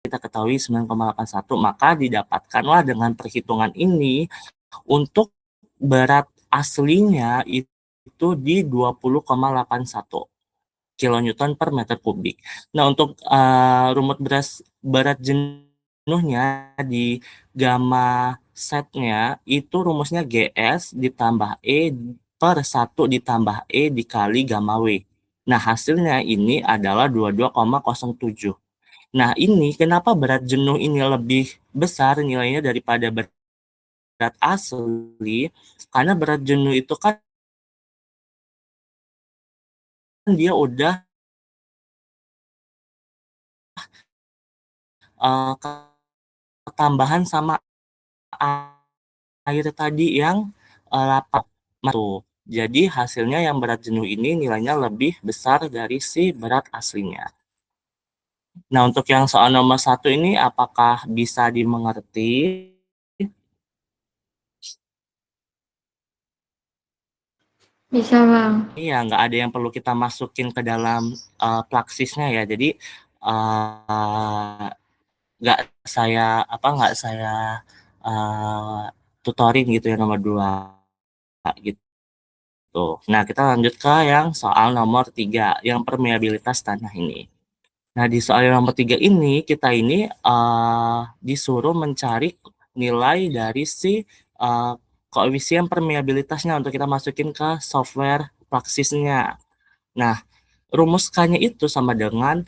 kita ketahui 9,81, maka didapatkanlah dengan perhitungan ini untuk berat aslinya itu di 20,81 kilonewton per meter kubik. Nah, untuk rumus berat jenuhnya di gamma setnya itu rumusnya GS ditambah E per 1 ditambah E dikali gamma W. Nah, hasilnya ini adalah 22,07. Nah, ini kenapa berat jenuh ini lebih besar nilainya daripada berat asli? Karena berat jenuh itu kan dia udah ketambahan sama air tadi yang 8 tuh. Jadi hasilnya yang berat jenuh ini nilainya lebih besar dari si berat aslinya. Nah, untuk yang soal nomor 1 ini apakah bisa dimengerti? Bisa, Bang. Iya, nggak ada yang perlu kita masukin ke dalam plaksisnya ya. Jadi nggak saya tutorin gitu ya nomor 2 gitu. Nah, kita lanjut ke yang soal nomor 3, yang permeabilitas tanah ini. Nah, di soal yang nomor 3 ini, kita ini disuruh mencari nilai dari si koefisien permeabilitasnya untuk kita masukin ke software praksisnya. Nah, rumus K-nya itu sama dengan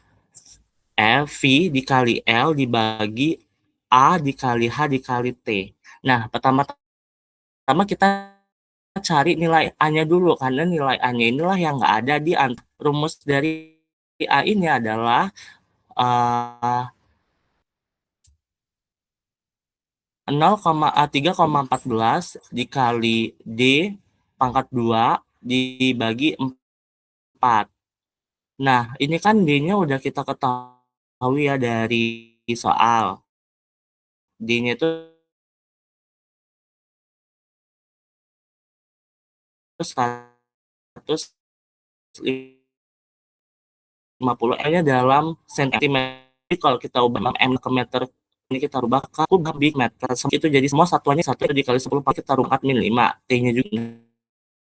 V dikali L dibagi A dikali H dikali T. Nah, pertama kita cari nilai A-nya dulu, karena nilai A-nya inilah yang nggak ada di rumus dari A ini adalah 3,14 dikali D pangkat 2 dibagi 4. Nah, ini kan D-nya udah kita ketahui ya dari soal. D-nya itu 150, L-nya dalam sentimeter. Jadi kalau kita ubah M ke meter, ini kita rubah ke kubik meter. Itu jadi semua satuannya 1 dikali 10, kita rubah min 5. T-nya juga.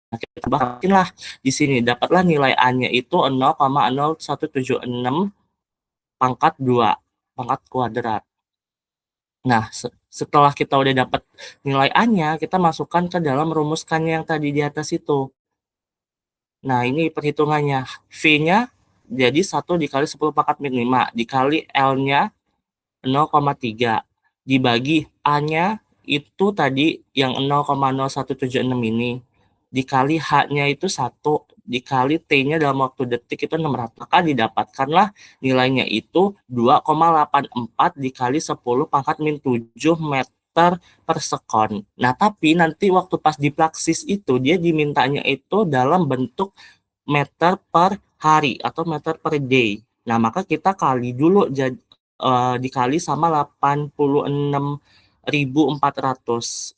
Nah, kita bahasin lah di sini. Dapatlah nilai A-nya itu 0,0176 pangkat 2, pangkat kuadrat. Nah, setelah kita udah dapat nilai A-nya, kita masukkan ke dalam rumuskannya yang tadi di atas itu. Nah, ini perhitungannya. V-nya jadi 1 dikali 10 pangkat min 5, dikali L-nya 0,3, dibagi A-nya itu tadi yang 0,0176 ini, dikali H-nya itu 1, dikali T-nya dalam waktu detik itu 600. Maka didapatkanlah nilainya itu 2,84 dikali 10 pangkat min 7 meter per sekon. Nah, tapi nanti waktu pas di praksis itu, dia dimintanya itu dalam bentuk meter per hari atau meter per day. Nah, maka kita kali dulu dikali sama 86.400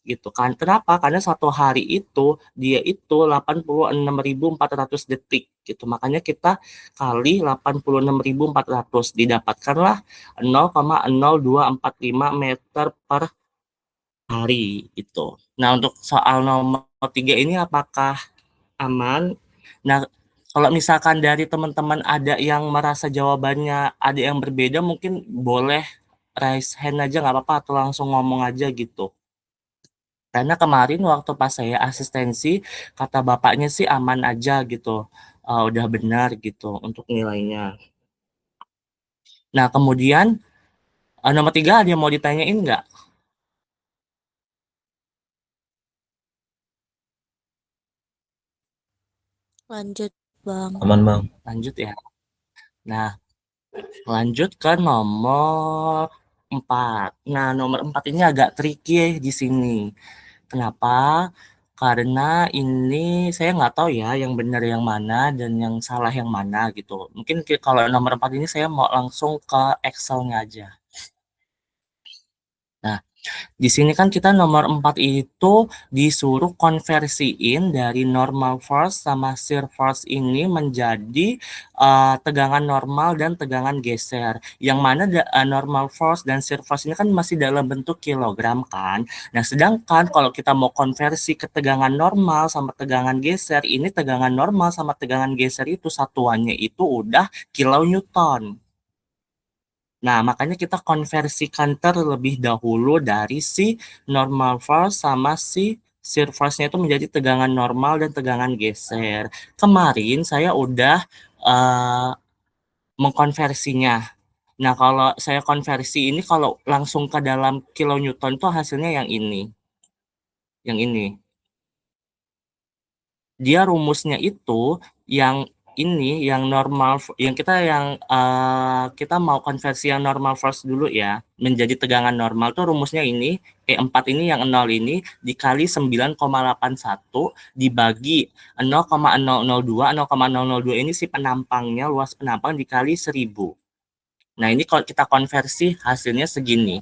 gitu kan. Kenapa? Karena satu hari itu dia itu 86.400 detik gitu. Makanya kita kali 86.400, didapatkanlah 0,0245 meter per hari itu. Nah, untuk soal nomor 3 ini apakah aman? Nah, kalau misalkan dari teman-teman ada yang merasa jawabannya ada yang berbeda, mungkin boleh raise hand aja nggak apa-apa, atau langsung ngomong aja gitu. Karena kemarin waktu pas saya asistensi, kata bapaknya sih aman aja gitu, udah benar gitu untuk nilainya. Nah, kemudian nomor 3 ada yang mau ditanyain nggak? Lanjut, Bang. Aman, Bang. Lanjut ya. Nah, lanjut ke nomor 4. Nah, nomor 4 ini agak tricky di sini. Kenapa? Karena ini saya nggak tahu ya yang benar yang mana dan yang salah yang mana gitu. Mungkin kalau nomor 4 ini saya mau langsung ke Excel-nya aja. Nah, Di sini kan kita nomor 4 itu disuruh konversiin dari normal force sama shear force ini menjadi tegangan normal dan tegangan geser. Yang mana normal force dan shear force ini kan masih dalam bentuk kilogram kan. Nah, sedangkan kalau kita mau konversi ke tegangan normal sama tegangan geser, ini tegangan normal sama tegangan geser itu satuannya itu udah kilonewton. Nah, makanya kita konversikan terlebih dahulu dari si normal force sama si shear force-nya itu menjadi tegangan normal dan tegangan geser. Kemarin saya udah mengkonversinya. Nah, kalau saya konversi ini kalau langsung ke dalam kilonewton itu hasilnya yang ini. Yang ini. Dia rumusnya itu yang ini, yang normal, yang kita mau konversi yang normal force dulu ya, menjadi tegangan normal tuh rumusnya ini, E4 ini yang 0 ini dikali 9,81 dibagi 0,002, 0,002 ini si penampangnya, luas penampang dikali 1000. Nah, ini kalau kita konversi hasilnya segini.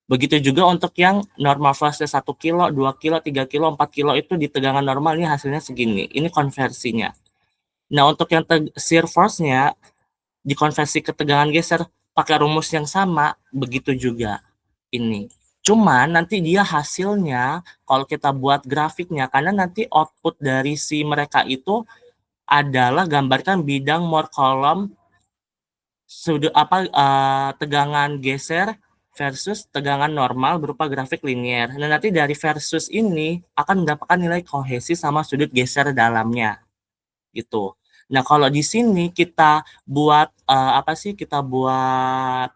Begitu juga untuk yang normal force 1 kilo, 2 kilo, 3 kilo, 4 kilo itu di tegangan normal ini hasilnya segini. Ini konversinya. Nah, untuk yang shear force-nya dikonversi ke tegangan geser pakai rumus yang sama, begitu juga ini. Cuman nanti dia hasilnya kalau kita buat grafiknya, karena nanti output dari si mereka itu adalah gambarkan bidang more column tegangan geser versus tegangan normal berupa grafik linier. Nah, nanti dari versus ini akan mendapatkan nilai kohesi sama sudut geser dalamnya. Gitu. Nah, kalau di sini kita buat kita buat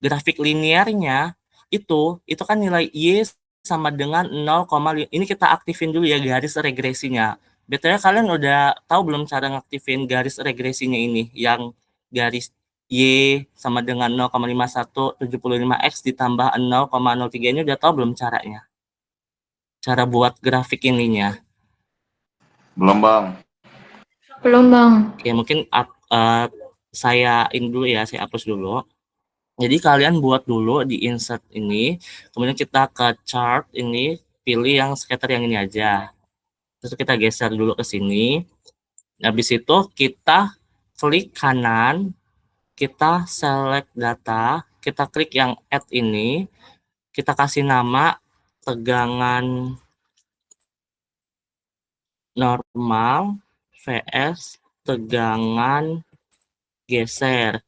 grafik liniernya itu kan nilai Y sama dengan 0,5. Ini kita aktifin dulu ya garis regresinya. BTW kalian udah tahu belum cara ngaktifin garis regresinya ini yang garis Y sama dengan 0,5175x ditambah 0,03 ini udah tahu belum caranya? Cara buat grafik ininya. Belum, Bang. Belum, Bang. Oke, mungkin saya ini dulu ya, saya hapus dulu. Jadi kalian buat dulu di insert ini, kemudian kita ke chart ini, pilih yang scatter yang ini aja. Terus kita geser dulu ke sini. Habis itu kita klik kanan, kita select data, kita klik yang add ini, kita kasih nama tegangan normal vs tegangan geser.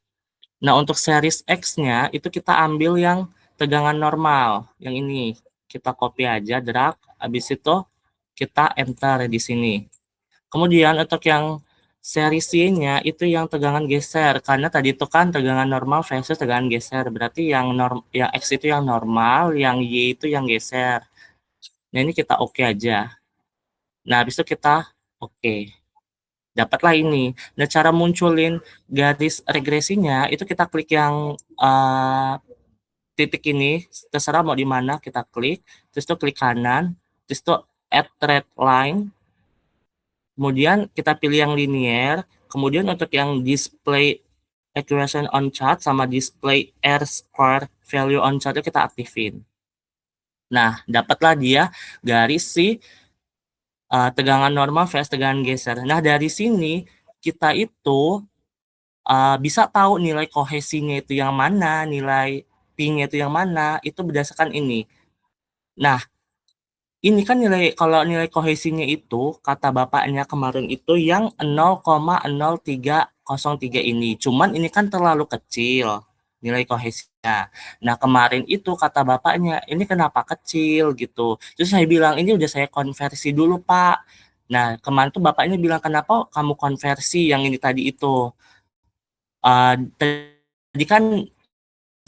Nah, untuk series X-nya itu kita ambil yang tegangan normal, yang ini. Kita copy aja, drag, habis itu kita enter di sini. Kemudian untuk yang series Y-nya itu yang tegangan geser, karena tadi itu kan tegangan normal versus tegangan geser. Berarti yang X itu yang normal, yang Y itu yang geser. Nah, ini kita oke aja. Nah, habis itu kita oke. Dapatlah ini. Nah, cara munculin garis regresinya itu kita klik yang titik ini, terserah mau di mana kita klik, terus itu klik kanan, terus itu add thread line, kemudian kita pilih yang linear, kemudian untuk yang display equation on chart sama display R square value on chart itu kita aktifin. Nah, dapatlah dia garis si tegangan normal versus tegangan geser. Nah, dari sini kita itu bisa tahu nilai kohesinya itu yang mana, nilai P-nya itu yang mana, itu berdasarkan ini. Nah, ini kan kalau nilai kohesinya itu, kata bapaknya kemarin itu yang 0,0303 ini. Cuman ini kan terlalu kecil nilai kohesinya. Nah, kemarin itu kata bapaknya, ini kenapa kecil gitu. Terus saya bilang, ini udah saya konversi dulu, Pak. Nah, kemarin tuh bapaknya bilang, kenapa kamu konversi yang ini tadi itu? Tadi kan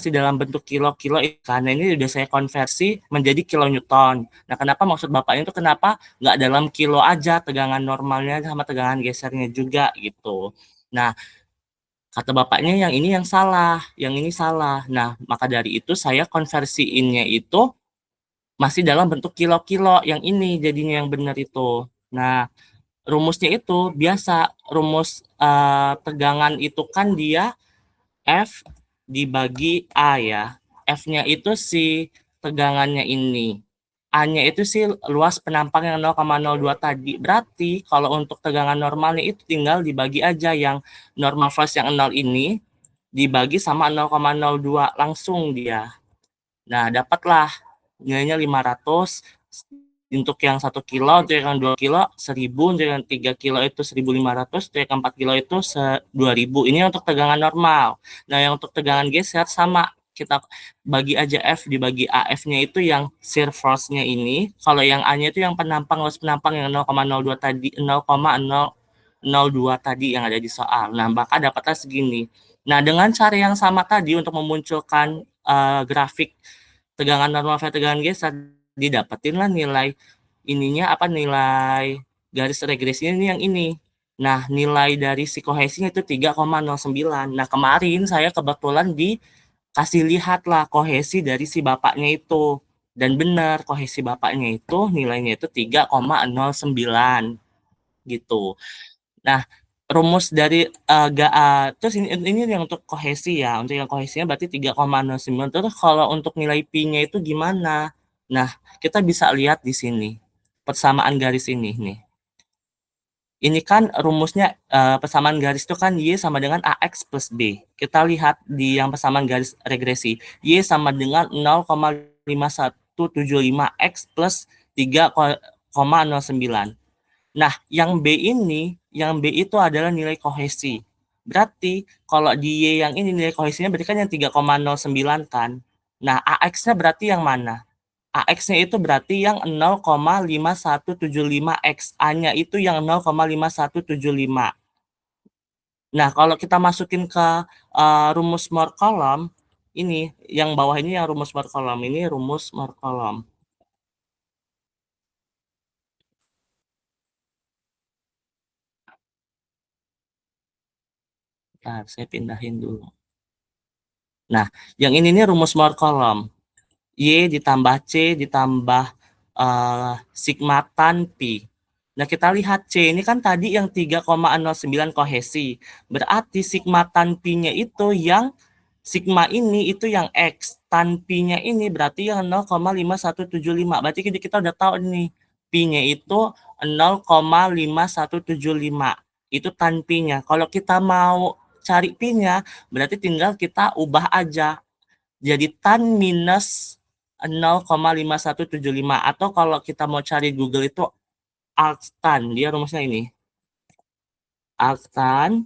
masih dalam bentuk kilo-kilo ikan. Nah, ini udah saya konversi menjadi kilonewton. Nah, kenapa maksud bapaknya itu kenapa nggak dalam kilo aja tegangan normalnya sama tegangan gesernya juga gitu. Nah, kata bapaknya yang ini yang salah, yang ini salah. Nah, maka dari itu saya konversiinnya itu masih dalam bentuk kilo-kilo, yang ini jadinya yang benar itu. Nah, rumusnya itu biasa, rumus tegangan itu kan dia F dibagi A ya. F-nya itu si tegangannya ini. A-nya itu sih luas penampang yang 0,02 tadi. Berarti kalau untuk tegangan normalnya itu tinggal dibagi aja yang normal force yang 0 ini dibagi sama 0,02 langsung dia. Nah, dapatlah nilainya 500 untuk yang 1 kilo, untuk yang 2 kilo 1000, untuk yang 3 kilo itu 1500, untuk yang 4 kilo itu 2000. Ini untuk tegangan normal. Nah, yang untuk tegangan geser sama, kita bagi aja F dibagi A. F-nya itu yang shear force-nya ini, kalau yang A-nya itu yang penampang, luas penampang yang 0,02 tadi, 0,002 tadi yang ada di soal. Nah, maka dapatlah segini. Nah, dengan cara yang sama tadi untuk memunculkan grafik tegangan normal versus tegangan geser, didapetinlah nilai ininya apa, nilai garis regresinya ini yang ini. Nah, nilai dari si kohesinya itu 3,09. Nah, kemarin saya kebetulan dikasih lihatlah kohesi dari si bapaknya itu. Dan benar, kohesi bapaknya itu nilainya itu 3,09 gitu. Nah, rumus dari terus ini yang untuk kohesi ya. Untuk yang kohesinya berarti 3,09. Terus kalau untuk nilai pi-nya itu gimana? Nah, kita bisa lihat di sini. Persamaan garis ini nih. Ini kan rumusnya persamaan garis itu kan Y sama dengan AX plus B. Kita lihat di yang persamaan garis regresi. Y sama dengan 0,5175X plus 3,09. Nah, yang B itu adalah nilai kohesi. Berarti kalau di Y yang ini nilai kohesinya berarti kan yang 3,09 kan. Nah, AX-nya berarti yang mana? AX-nya itu berarti yang 0,5175X. A-nya itu yang 0,5175. Nah, kalau kita masukin ke rumus Moore column, ini yang bawah ini yang rumus Moore column. Ini rumus Moore column. Nah, saya pindahin dulu. Nah, yang ini nih rumus Moore column. Y ditambah C ditambah sigma tan pi. Nah, kita lihat C ini kan tadi yang 3,09 kohesi. Berarti sigma tan pi-nya itu yang sigma ini itu yang X. Tan pi-nya ini berarti yang 0,5175. Berarti kita udah tahu nih. Pi-nya itu 0,5175. Itu tan pi-nya. Kalau kita mau cari pi-nya, berarti tinggal kita ubah aja. Jadi tan minus 0,5175. Atau kalau kita mau cari Google itu arctan, dia rumusnya ini. Arctan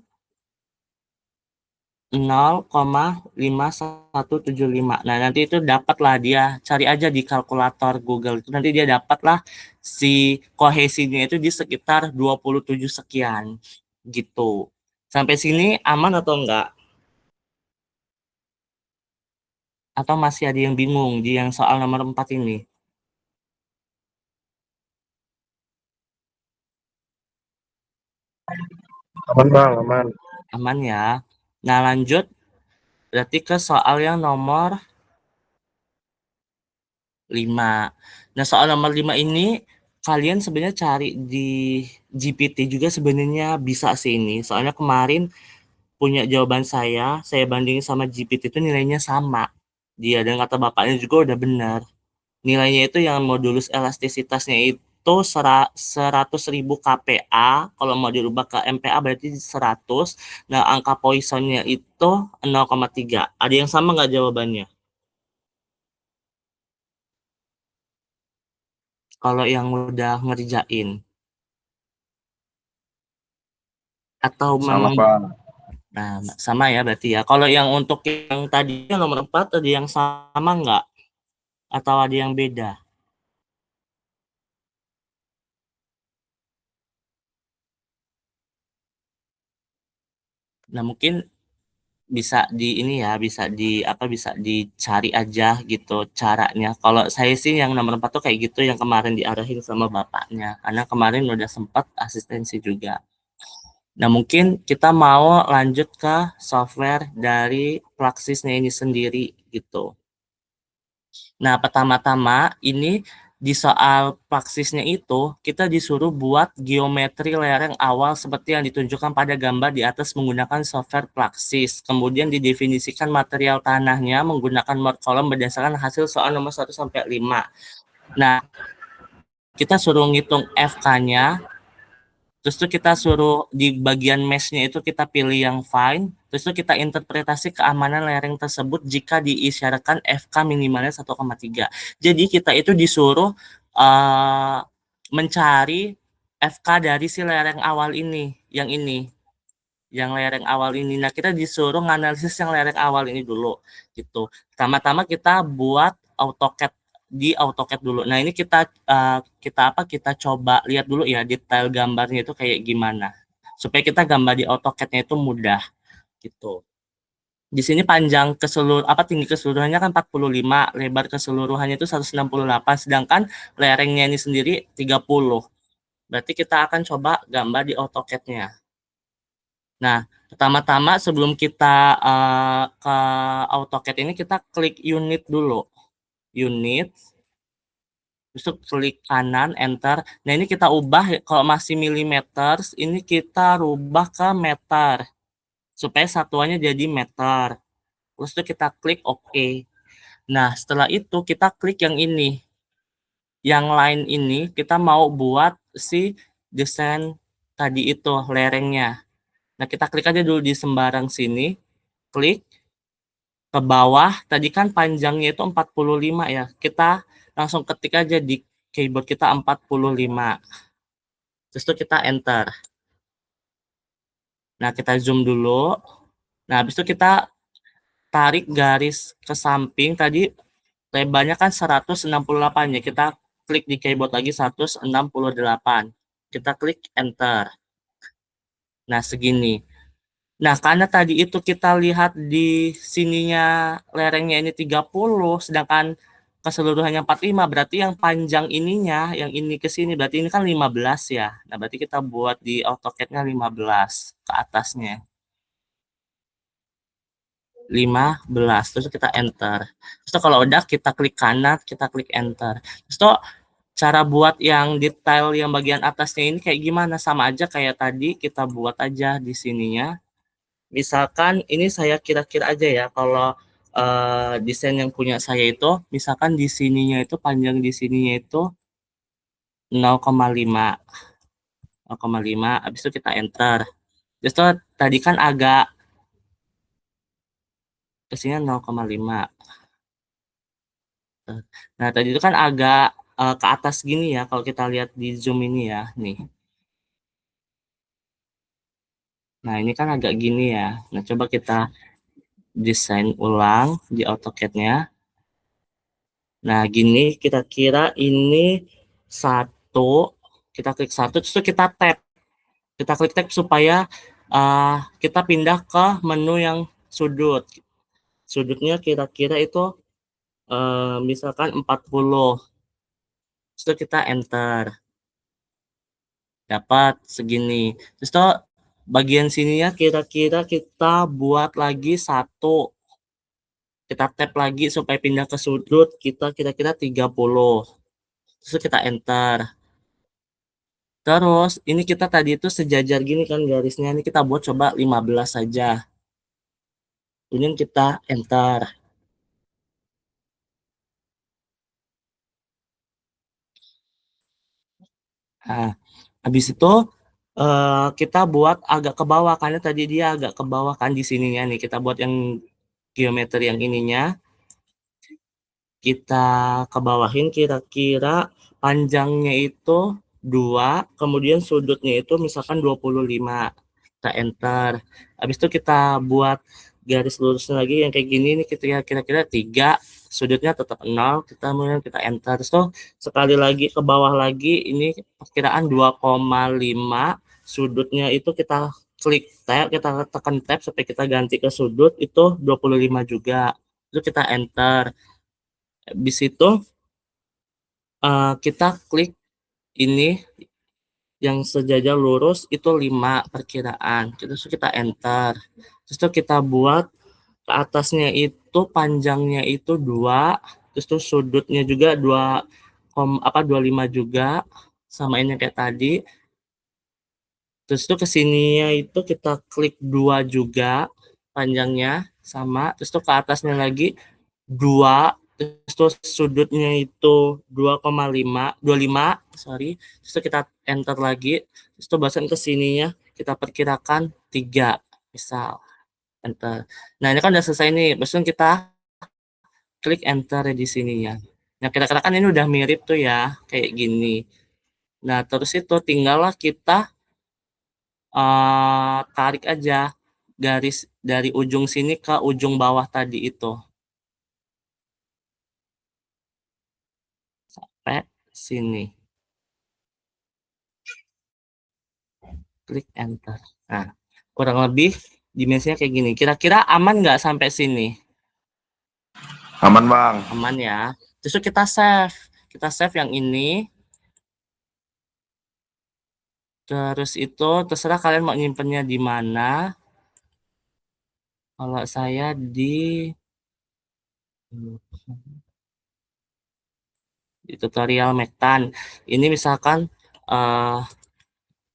0,5175. Nah, nanti itu dapatlah dia, cari aja di kalkulator Google itu, nanti dia dapatlah si kohesinya itu di sekitar 27 sekian gitu. Sampai sini aman atau enggak? Atau masih ada yang bingung di yang soal nomor 4 ini? Aman Bang, aman. Aman ya. Nah, lanjut berarti ke soal yang nomor 5. Nah, soal nomor 5 ini kalian sebenarnya cari di GPT juga sebenarnya bisa sih ini. Soalnya kemarin punya jawaban saya bandingin sama GPT itu nilainya sama. Dia dan kata bapaknya juga udah benar. Nilainya itu yang modulus elastisitasnya itu 100.000 kPa, kalau mau dirubah ke MPa berarti 100. Nah, angka Poissonnya itu 0,3. Ada yang sama nggak jawabannya? Kalau yang udah ngerjain. Atau Sama, memang Bang. nah, sama ya berarti ya. Kalau yang untuk yang tadi yang nomor 4 ada yang sama nggak? Atau ada yang beda? Nah, mungkin bisa di ini ya, bisa dicari aja gitu caranya. Kalau saya sih yang nomor 4 tuh kayak gitu yang kemarin diarahin sama bapaknya. Karena kemarin udah sempat asistensi juga. Nah, mungkin kita mau lanjut ke software dari Praxisnya ini sendiri gitu. Nah, pertama-tama ini di soal praksisnya itu, kita disuruh buat geometri lereng awal seperti yang ditunjukkan pada gambar di atas menggunakan software Praksis. Kemudian didefinisikan material tanahnya menggunakan Morse column berdasarkan hasil soal nomor 1 sampai 5. Nah, kita suruh ngitung FK-nya, terus tuh kita suruh di bagian mesh-nya itu kita pilih yang fine, terus tuh kita interpretasi keamanan lereng tersebut jika diisyaratkan FK minimalnya 1,3. Jadi kita itu disuruh mencari FK dari si lereng awal ini, yang lereng awal ini. Nah, kita disuruh nganalisis yang lereng awal ini dulu, gitu. Pertama-tama kita buat AutoCAD di AutoCAD dulu. Nah, ini kita coba lihat dulu ya detail gambarnya itu kayak gimana. Supaya kita gambar di AutoCAD-nya itu mudah, gitu. Di sini panjang tinggi keseluruhannya kan 45, lebar keseluruhannya itu 168, sedangkan lerengnya ini sendiri 30. Berarti kita akan coba gambar di AutoCAD-nya. Nah, pertama-tama sebelum kita ke AutoCAD ini, kita klik unit dulu. Unit, terus klik kanan, enter. Nah, ini kita ubah, kalau masih milimeter, ini kita rubah ke meter. Supaya satuannya jadi meter. Terus itu kita klik OK. Nah, setelah itu kita klik yang ini. Yang lain ini kita mau buat si desain tadi itu, lerengnya. Nah, kita klik aja dulu di sembarang sini. Klik ke bawah. Tadi kan panjangnya itu 45 ya. Kita langsung ketik aja di keyboard kita 45. Terus itu kita enter. Nah, kita zoom dulu. Nah, habis itu kita tarik garis ke samping. Tadi lebarnya kan 168 ya. Kita klik di keyboard lagi 168. Kita klik enter. Nah, segini. Nah, karena tadi itu kita lihat di sininya lerengnya ini 30, sedangkan keseluruhannya 45, berarti yang panjang ininya, yang ini ke sini, berarti ini kan 15 ya. Nah, berarti kita buat di AutoCAD-nya 15 ke atasnya. 15, terus kita enter. Terus kalau udah kita klik kanan, kita klik enter. Terus tuh cara buat yang detail yang bagian atasnya ini kayak gimana? Sama aja kayak tadi, kita buat aja di sininya. Misalkan ini saya kira-kira aja ya, kalau desain yang punya saya itu, misalkan di sininya itu panjang di sininya itu 0,5, habis itu kita enter. Terus itu tadi kan agak kesini 0,5. Nah, tadi itu kan agak ke atas gini ya, kalau kita lihat di zoom ini ya, nih. Nah, ini kan agak gini ya. Nah, coba kita desain ulang di AutoCAD-nya. Nah, gini kita kira ini 1, kita klik 1, terus kita tap. Kita klik tab supaya kita pindah ke menu yang sudut. Sudutnya kira-kira itu misalkan 40. Terus kita enter. Dapat segini. Terus bagian sininya kira-kira kita buat lagi 1. Kita tap lagi supaya pindah ke sudut, kita kira-kira 30. Terus kita enter. Terus ini kita tadi itu sejajar gini kan garisnya, ini kita buat coba 15 saja. Kemudian kita enter. Nah, habis itu kita buat agak ke bawah, karena tadi dia agak ke bawah kan di sininya nih. Kita buat yang geometri yang ininya. Kita ke bawahin kira-kira panjangnya itu 2, kemudian sudutnya itu misalkan 25. Kita enter. Habis itu kita buat garis lurusnya lagi yang kayak gini nih, kira-kira 3, sudutnya tetap 0, kita enter. Terus sekali lagi ke bawah lagi, ini perkiraan 2,5, sudutnya itu kita klik tab, kita tekan tab supaya kita ganti ke sudut itu 25 juga. Itu kita enter. Habis itu kita klik ini yang sejajar lurus itu 5 perkiraan. Terus kita enter. Terus kita buat ke atasnya itu panjangnya itu 2, terus sudutnya juga 2 25 juga, samain yang kayak tadi. Terus tuh kesininya itu kita klik 2 juga, panjangnya sama. Terus tuh ke atasnya lagi 2, terus tuh sudutnya itu 25, sorry. Terus tuh kita enter lagi. Terus tuh bahasan kesininya kita perkirakan 3, misal. Enter. Nah ini kan udah selesai nih. Terus kita klik enter di sininya. Nah kira-kira kan ini udah mirip tuh ya, kayak gini. Nah terus itu tinggallah kita tarik aja garis dari ujung sini ke ujung bawah tadi itu. Sampai sini. Klik enter. Nah, kurang lebih dimensinya kayak gini. Kira-kira aman nggak sampai sini? Aman, Bang. Aman ya. Terus kita save. Kita save yang ini. Terus itu terserah kalian mau nyimpennya di mana. Kalau saya di tutorial Mektan. Ini misalkan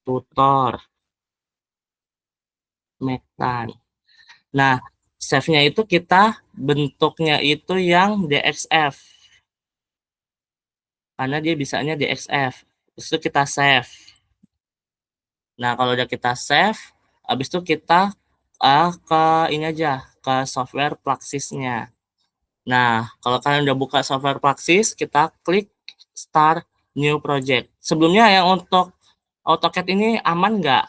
tutor Mektan. Nah, save-nya itu kita bentuknya itu yang DXF. Karena dia bisanya DXF. Terus itu kita save. Nah, kalau udah kita save, habis itu kita ke ini aja, ke software Plaxis-nya. Nah, kalau kalian udah buka software Plaxis, kita klik Start New Project. Sebelumnya yang untuk AutoCAD ini aman nggak?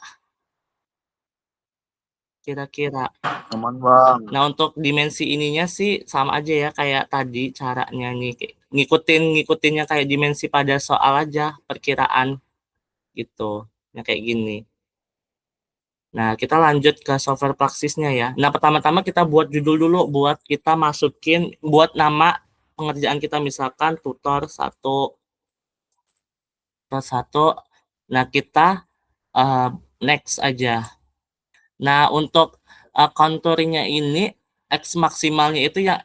Kira-kira. Aman, Bang. Nah, untuk dimensi ininya sih sama aja ya kayak tadi caranya nih. Ngikutinnya kayak dimensi pada soal aja, perkiraan gitu. Nah, kayak gini. Nah, kita lanjut ke software Plaxis-nya ya. Nah, pertama-tama kita buat judul dulu, buat kita masukin, buat nama pengerjaan kita misalkan tutor 1. Nah, kita next aja. Nah, untuk contouring-nya ini, X maksimalnya itu ya,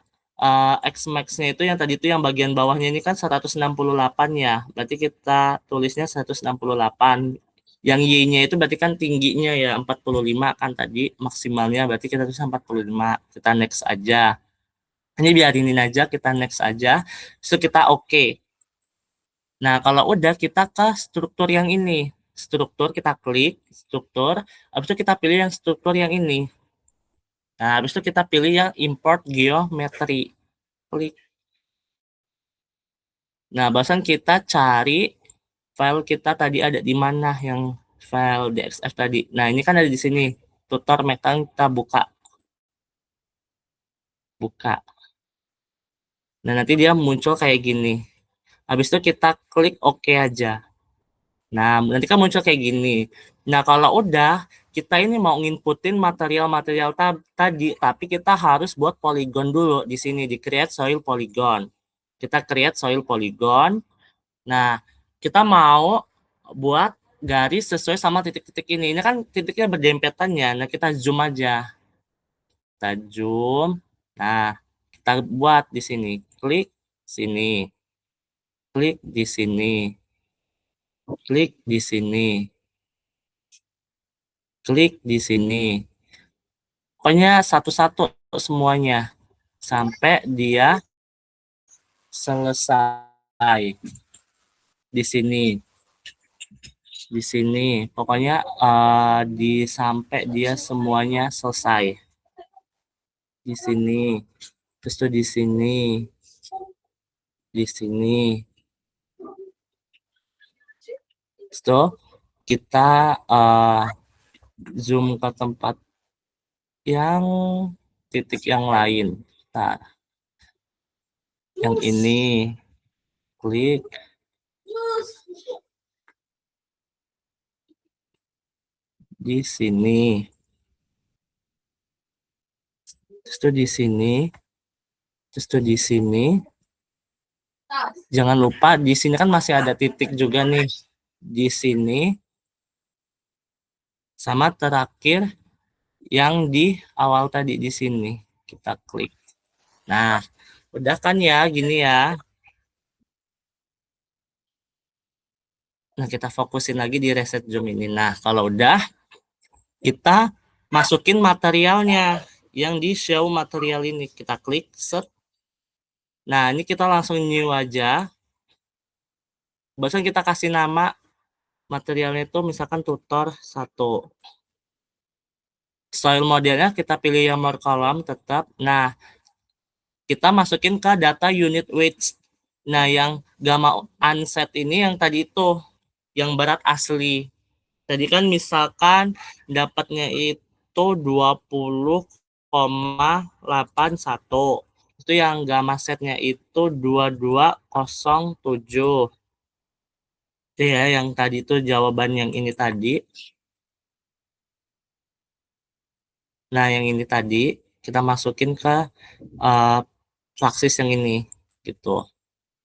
X max-nya itu yang tadi itu yang bagian bawahnya ini kan 168 ya. Berarti kita tulisnya 168. Yang Y-nya itu berarti kan tingginya ya 45 kan tadi maksimalnya, berarti kita tulis 45. Kita next aja. Ini biarinin aja, kita next aja. So kita oke. Nah, kalau udah kita ke struktur yang ini. Struktur kita klik, struktur. Habis itu kita pilih yang struktur yang ini. Nah, habis itu kita pilih yang import geometry. Klik. Nah, barusan kita cari file kita tadi ada di mana yang file DXF tadi. Nah, ini kan ada di sini. Tutor Mektan kita buka. Buka. Nah, nanti dia muncul kayak gini. Habis itu kita klik OK aja. Nah, nanti kan muncul kayak gini. Nah, kalau udah, kita ini mau nginputin material-material tadi, tapi kita harus buat polygon dulu di sini, di create soil polygon. Kita create soil polygon. Nah, kita mau buat garis sesuai sama titik-titik ini. Ini kan titiknya berdempetan ya. Nah, kita zoom aja. Kita zoom. Nah, kita buat di sini. Klik sini. Klik di sini. Klik di sini. Klik di sini. Pokoknya satu-satu semuanya sampai dia selesai di sini. Di sini. Pokoknya sampai dia semuanya selesai. Di sini. Terus tuh di sini. Di sini. Terus tuh kita zoom ke tempat yang titik yang lain. Nah, yang ini klik di sini. Terus tuh di sini. Terus tuh di sini. Jangan lupa di sini kan masih ada titik juga nih. Di sini. Sama terakhir yang di awal tadi di sini. Kita klik. Nah, udah kan ya gini ya. Nah, kita fokusin lagi di reset zoom ini. Nah, kalau udah, kita masukin materialnya yang di show material ini. Kita klik set. Nah, ini kita langsung new aja. Barusan kita kasih nama materialnya itu misalkan tutor 1. Style modelnya kita pilih yang more column tetap. Nah, kita masukin ke data unit weights. Nah, yang gamma unset ini yang tadi itu, yang berat asli. Tadi kan misalkan dapatnya itu 20,81. Itu yang gamma setnya itu 2207. Itu ya yang tadi itu jawaban yang ini tadi. Nah, yang ini tadi kita masukin ke praksis yang ini gitu.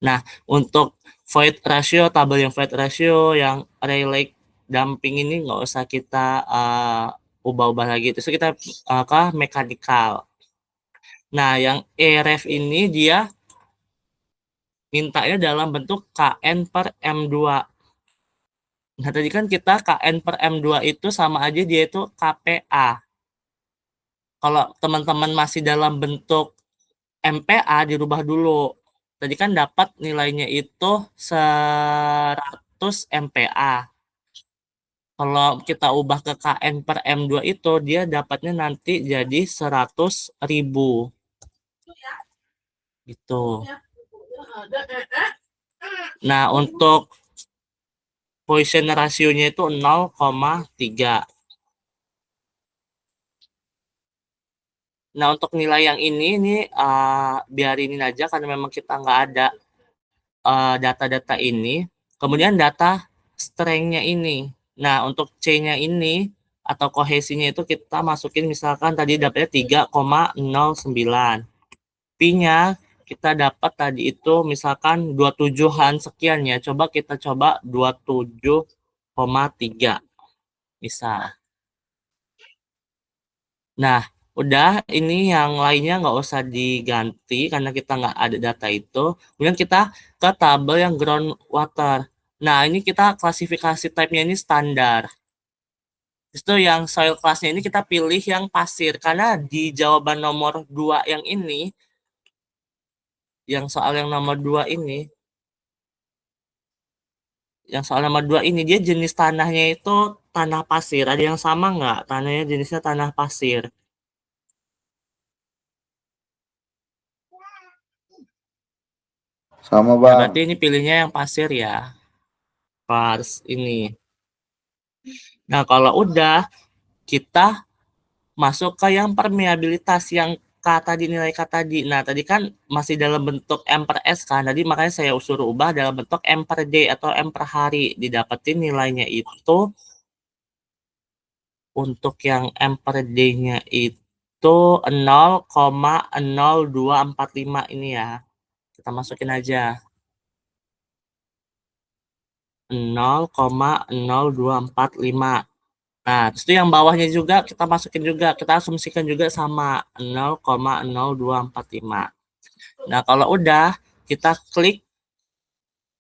Nah, untuk void ratio, tabel yang void ratio, yang Rayleigh dumping ini nggak usah kita ubah-ubah lagi. Terus kita ke mechanical. Nah, yang ERF ini dia mintanya dalam bentuk KN per M2. Nah, tadi kan kita KN per M2 itu sama aja dia itu KPA. Kalau teman-teman masih dalam bentuk MPA dirubah dulu. Tadi kan dapat nilainya itu 100 MPA. Kalau kita ubah ke KN per M2 itu, dia dapatnya nanti jadi 100.000. Gitu. Nah, untuk Poisson rasionya itu 0,3. Nah, untuk nilai yang ini biarinin aja karena memang kita nggak ada data-data ini. Kemudian data strength-nya ini. Nah, untuk C-nya ini atau kohesinya itu kita masukin misalkan tadi dapatnya 3,09. P-nya kita dapat tadi itu misalkan 27-an sekian ya. Coba kita coba 27,3. Bisa. Nah, udah ini yang lainnya nggak usah diganti karena kita nggak ada data itu. Kemudian kita ke tabel yang groundwater. Nah, ini kita klasifikasi type-nya ini standar. Itu yang soil class-nya ini kita pilih yang pasir. Karena di jawaban nomor 2 yang ini, yang soal yang nomor 2 ini, dia jenis tanahnya itu tanah pasir. Ada yang sama nggak? Tanahnya jenisnya tanah pasir. Sama Nah, Bang. berarti ini pilihnya yang pasir ya. Pas ini. Nah, kalau udah kita masuk ke yang permeabilitas yang K tadi, nilai K tadi. Nah, tadi kan masih dalam bentuk M per S kan. Tadi makanya saya suruh ubah dalam bentuk M per D atau M per hari. Didapetin nilainya itu untuk yang M per D-nya itu 0,0245 ini ya. Kita masukin aja. 0,0245. Nah, terus itu yang bawahnya juga kita masukin juga, kita asumsikan juga sama 0,0245. Nah, kalau udah kita klik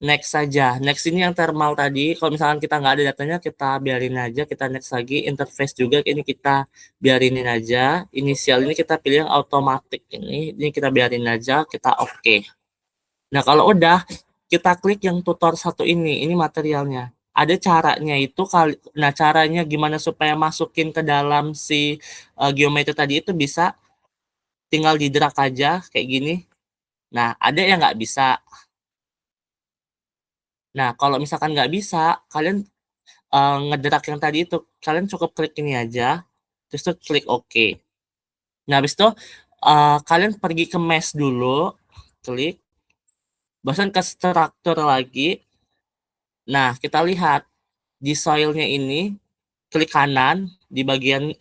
next saja. Next ini yang thermal tadi, kalau misalkan kita nggak ada datanya kita biarin aja, kita next lagi. Interface juga ini kita biarinin aja. Inisial ini kita pilih yang automatic ini kita biarin aja, kita oke. Nah, kalau udah kita klik yang tutor 1 ini materialnya. Ada caranya itu nah caranya gimana supaya masukin ke dalam si geometri tadi itu bisa tinggal di drag aja kayak gini. Nah, ada yang nggak bisa. Nah, kalau misalkan nggak bisa, kalian ngedrag yang tadi itu, kalian cukup klik ini aja, terus tuh klik OK. Nah, habis itu kalian pergi ke mesh dulu, klik, barusan ke struktur lagi. Nah, kita lihat di soilnya ini, klik kanan, di bagian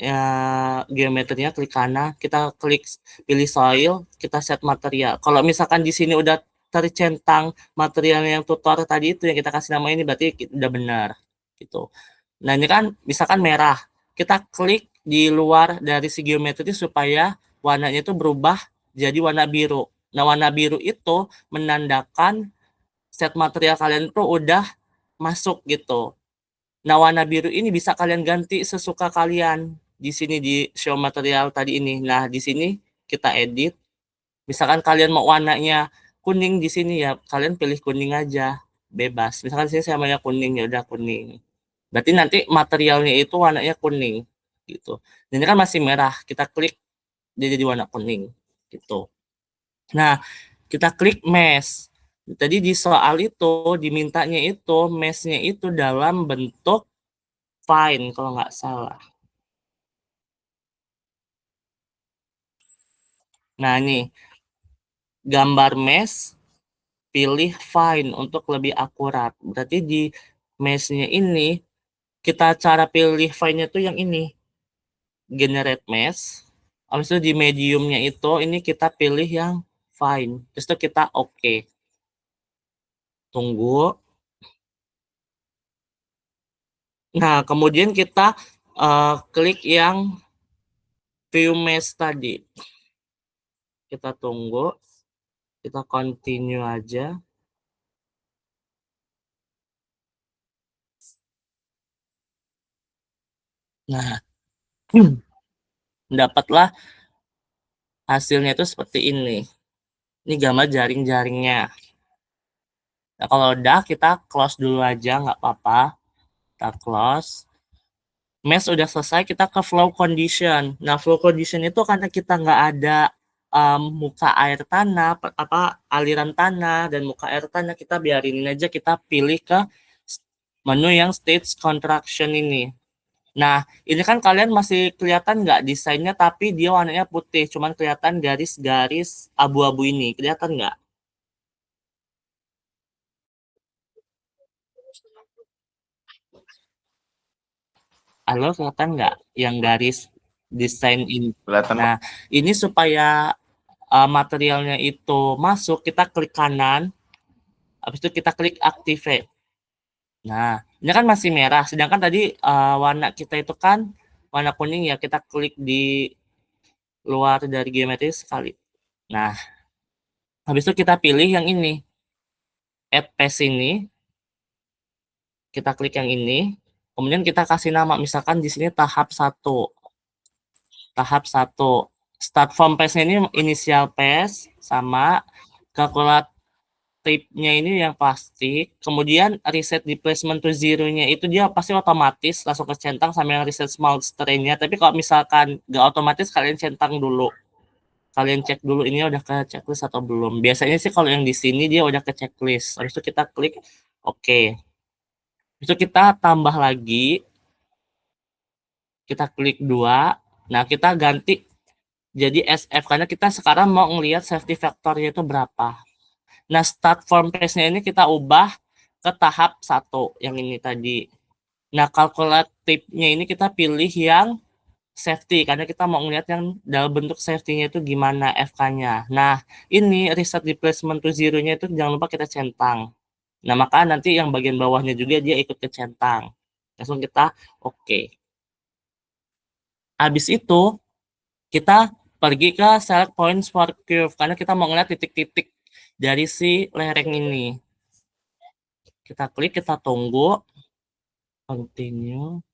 geometrinya klik kanan, kita klik pilih soil, kita set material. Kalau misalkan di sini udah tercentang material yang tutor tadi itu yang kita kasih nama ini berarti udah benar gitu. Nah, ini kan misalkan merah. Kita klik di luar dari si geometri supaya warnanya itu berubah jadi warna biru. Nah, warna biru itu menandakan set material kalian itu udah masuk gitu. Nah, warna biru ini bisa kalian ganti sesuka kalian. Di sini di show material tadi ini. Nah, di sini kita edit. Misalkan kalian mau warnanya kuning di sini ya, kalian pilih kuning aja, bebas. Misalkan sini saya maunya kuning, ya udah kuning. Berarti nanti materialnya itu warnanya kuning gitu. Dan ini kan masih merah, kita klik dia jadi warna kuning gitu. Nah, kita klik mesh. Tadi di soal itu dimintanya itu meshnya itu dalam bentuk fine kalau nggak salah. Nah, nih gambar mesh, pilih fine untuk lebih akurat. Berarti di mesh-nya ini kita cara pilih fine-nya tuh yang ini, generate mesh. Habis itu di medium-nya itu ini kita pilih yang fine. Terus itu kita oke. Tunggu. Nah, kemudian kita klik yang view mesh tadi. Kita tunggu. Kita continue aja. Nah, dapatlah hasilnya itu seperti ini. Ini gambar jaring-jaringnya. Nah, kalau udah kita close dulu aja, nggak apa-apa. Kita close. Mesh udah selesai, kita ke flow condition. Nah, flow condition itu karena kita nggak ada muka air tanah, aliran tanah dan muka air tanah, kita biarin aja, kita pilih ke menu yang stage contraction ini. Nah, ini kan kalian masih kelihatan nggak desainnya, tapi dia warnanya putih, cuman kelihatan garis-garis abu-abu ini, kelihatan nggak? Halo, kelihatan nggak yang garis desain ini? Kelihatan, Bang. Nah, ini supaya materialnya itu masuk, kita klik kanan, habis itu kita klik activate. Nah, ini kan masih merah, sedangkan tadi warna kita itu kan warna kuning ya, kita klik di luar dari geometri sekali. Nah, habis itu kita pilih yang ini, add paste ini, kita klik yang ini, kemudian kita kasih nama, misalkan di sini tahap 1. Tahap 1. Start from paste ini inisial paste sama calculate type-nya ini yang plastik. Kemudian reset displacement to zero-nya itu dia pasti otomatis langsung kecentang sama yang reset small strain-nya. Tapi kalau misalkan nggak otomatis, kalian centang dulu. Kalian cek dulu ini udah ke checklist atau belum. Biasanya sih kalau yang di sini dia udah ke checklist. Habis itu kita klik oke. Itu kita tambah lagi. Kita klik 2. Nah, kita ganti jadi SF karena kita sekarang mau ngelihat safety factor-nya itu berapa. Nah, start form paste-nya ini kita ubah ke tahap 1 yang ini tadi. Nah, kalkulatifnya ini kita pilih yang safety karena kita mau ngelihat yang dalam bentuk safety-nya itu gimana FK-nya. Nah, ini reset displacement to zero-nya itu jangan lupa kita centang. Nah, maka nanti yang bagian bawahnya juga dia ikut kecentang. Langsung kita oke. Habis itu kita pergi ke select points for curve karena kita mau ngeliat titik-titik dari si lereng ini. Kita klik, kita tunggu, continue.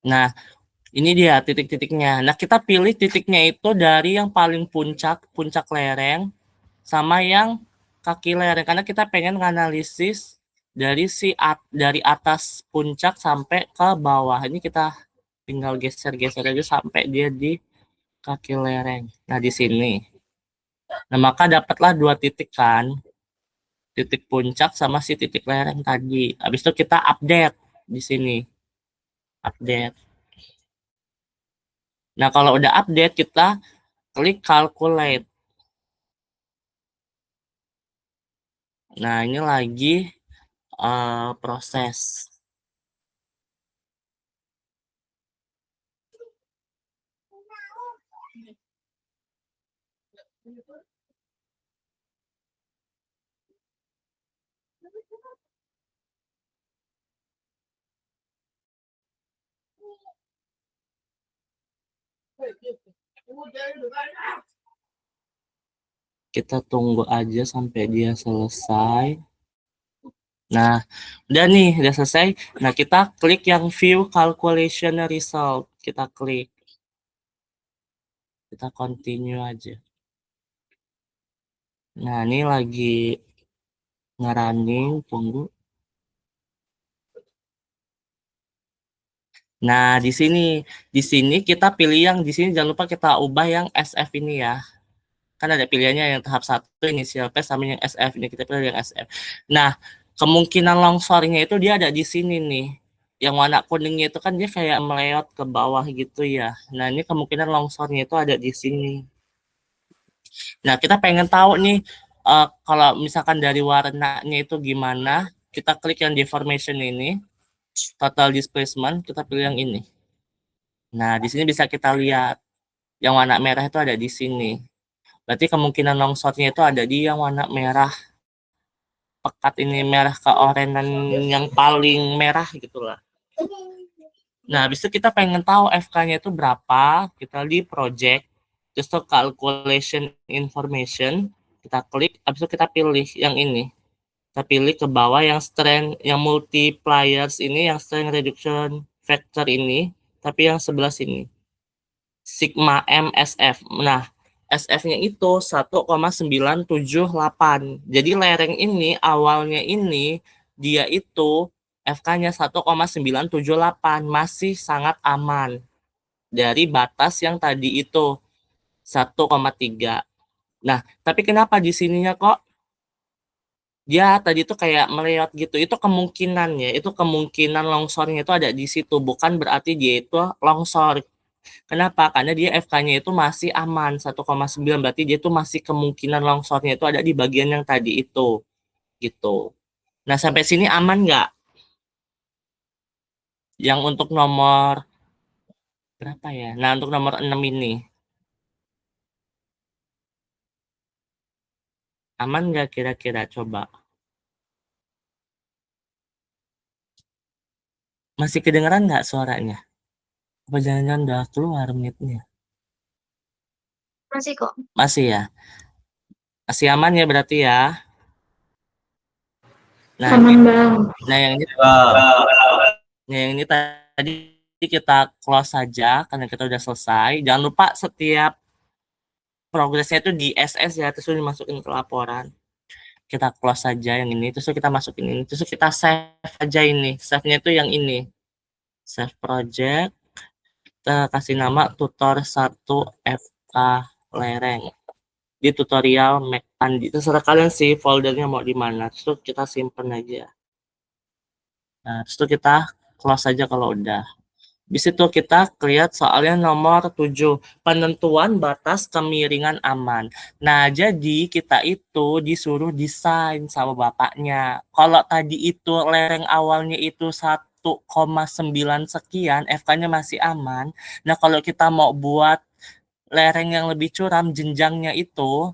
Nah, ini dia titik-titiknya. Nah, kita pilih titiknya itu dari yang paling puncak lereng, sama yang kaki lereng karena kita pengen menganalisis dari atas puncak sampai ke bawah. Ini kita tinggal geser-geser aja sampai dia di kaki lereng. Nah, di sini. Nah, maka dapatlah 2 titik kan. Titik puncak sama si titik lereng tadi. Habis itu kita update di sini. Update. Nah, kalau udah update kita klik calculate. Nah, ini lagi proses. Kita tunggu aja sampai dia selesai. Nah, udah nih, udah selesai. Nah, kita klik yang view calculation result. Kita klik. Kita continue aja. Nah, ini lagi ngerunning, tunggu. Nah, di sini kita pilih yang di sini, jangan lupa kita ubah yang SF ini ya. Kan ada pilihannya yang tahap 1 initial phase sama yang SF, ini kita pilih yang SF. Nah, kemungkinan longsornya itu dia ada di sini nih. Yang warna kuningnya itu kan dia kayak meleot ke bawah gitu ya. Nah, ini kemungkinan longsornya itu ada di sini. Nah, kita pengen tahu nih kalau misalkan dari warnanya itu gimana, kita klik yang deformation ini, total displacement, kita pilih yang ini. Nah, di sini bisa kita lihat yang warna merah itu ada di sini. Berarti kemungkinan longsornya itu ada di yang warna merah pekat ini, merah ke oranye yang paling merah gitulah. Nah, habis itu kita pengen tahu FK-nya itu berapa, kita di project, terus tuh calculation information, kita klik, habis itu kita pilih yang ini. Kita pilih ke bawah yang strength, yang multipliers ini, yang strength reduction factor ini, tapi yang sebelah sini. Sigma M SF. Nah, SF-nya itu 1,978. Jadi lereng ini awalnya ini dia itu FK-nya 1,978, masih sangat aman dari batas yang tadi itu 1,3. Nah, tapi kenapa di sininya kok dia tadi itu kayak meleot gitu? Itu kemungkinannya, itu kemungkinan longsornya itu ada di situ, bukan berarti dia itu longsor. Kenapa? Karena dia FK-nya itu masih aman 1,9, berarti dia itu masih kemungkinan longsornya itu ada di bagian yang tadi itu gitu. Nah, sampai sini aman nggak? Yang untuk nomor berapa ya? Nah, untuk nomor 6 ini aman nggak kira-kira? Coba. Masih kedengeran nggak suaranya? Apa jangan-jangan udah keluar menitnya? Masih kok. Masih ya? Masih aman ya berarti ya? Nah, Aman, Bang. nah yang ini, tadi kita close saja karena kita udah selesai. Jangan lupa setiap progresnya itu di SS ya, terus dimasukin ke laporan. Kita close saja yang ini, terus kita masukin ini, terus kita save aja ini. Save-nya itu yang ini. Save project, kita kasih nama tutor 1 FK lereng. Di tutorial Mac Andi. Terserah kalian sih foldernya mau di mana. Terus kita simpen aja. Nah, terus kita close aja kalau udah. Di situ kita lihat soalnya nomor 7, penentuan batas kemiringan aman. Nah, jadi kita itu disuruh desain sama bapaknya. Kalau tadi itu lereng awalnya itu 1,9 sekian, FK-nya masih aman. Nah, kalau kita mau buat lereng yang lebih curam, jenjangnya itu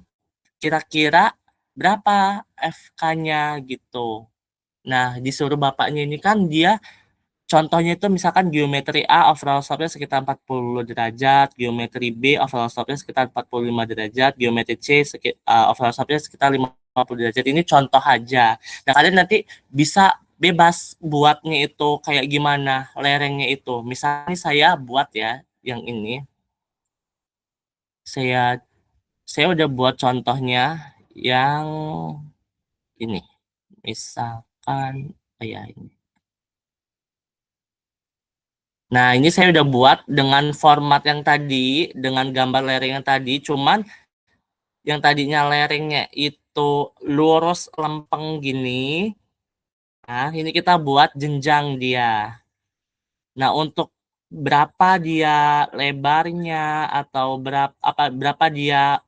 kira-kira berapa FK-nya gitu. Nah, disuruh bapaknya ini kan dia contohnya itu misalkan geometri A overall slope-nya sekitar 40 derajat, geometri B overall slope-nya sekitar 45 derajat, geometri C overall slope-nya sekitar 50 derajat. Ini contoh aja. Nah, kalian nanti bisa bebas buatnya itu kayak gimana lerengnya itu. Misalnya saya buat ya yang ini. Saya udah buat contohnya yang ini. Misalkan ya ini. Nah, ini saya udah buat dengan format yang tadi, dengan gambar lereng yang tadi, cuman yang tadinya lerengnya itu lurus lempeng gini. Nah, ini kita buat jenjang dia. Nah, untuk berapa dia lebarnya atau berapa dia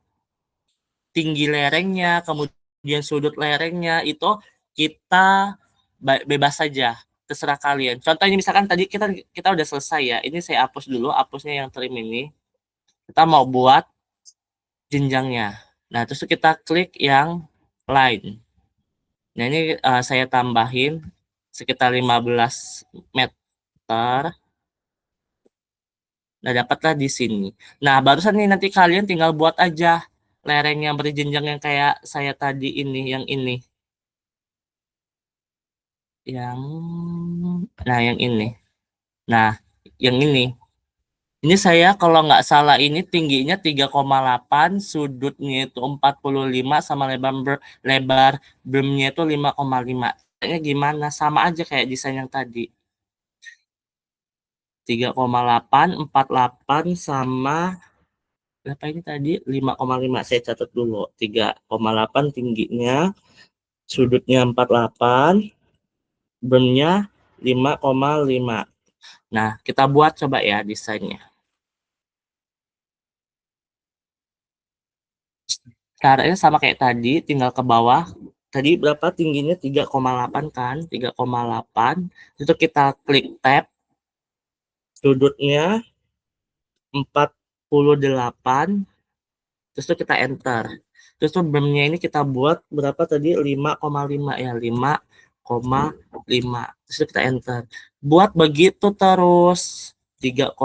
tinggi lerengnya, kemudian sudut lerengnya itu kita bebas saja, terserah kalian. Contohnya misalkan tadi kita udah selesai ya. Ini saya hapus dulu, hapusnya yang trim ini. Kita mau buat jenjangnya. Nah, terus kita klik yang line. Nah, ini saya tambahin sekitar 15 meter. Nah, dapatlah di sini. Nah, barusan nih nanti kalian tinggal buat aja lereng yang berjenjang yang kayak saya tadi ini, yang ini. Yang yang ini. Nah, yang ini. Ini saya kalau nggak salah ini tingginya 3,8, sudutnya itu 45 sama lebar bermnya itu 5,5. Kayaknya gimana? Sama aja kayak desain yang tadi. 3,8, 48 sama berapa ini tadi? 5,5. Saya catat dulu. 3,8 tingginya, sudutnya 48, bermnya 5,5. Nah, kita buat coba ya desainnya. Caranya sama kayak tadi, tinggal ke bawah. Tadi berapa tingginya? 3,8 kan? 3,8. Itu kita klik tab. Sudutnya 48. Terus itu kita enter. Terus tuh bermnya ini kita buat berapa tadi? 5,5 ya. 5,5. Terus itu kita enter. Buat begitu terus. 3,8.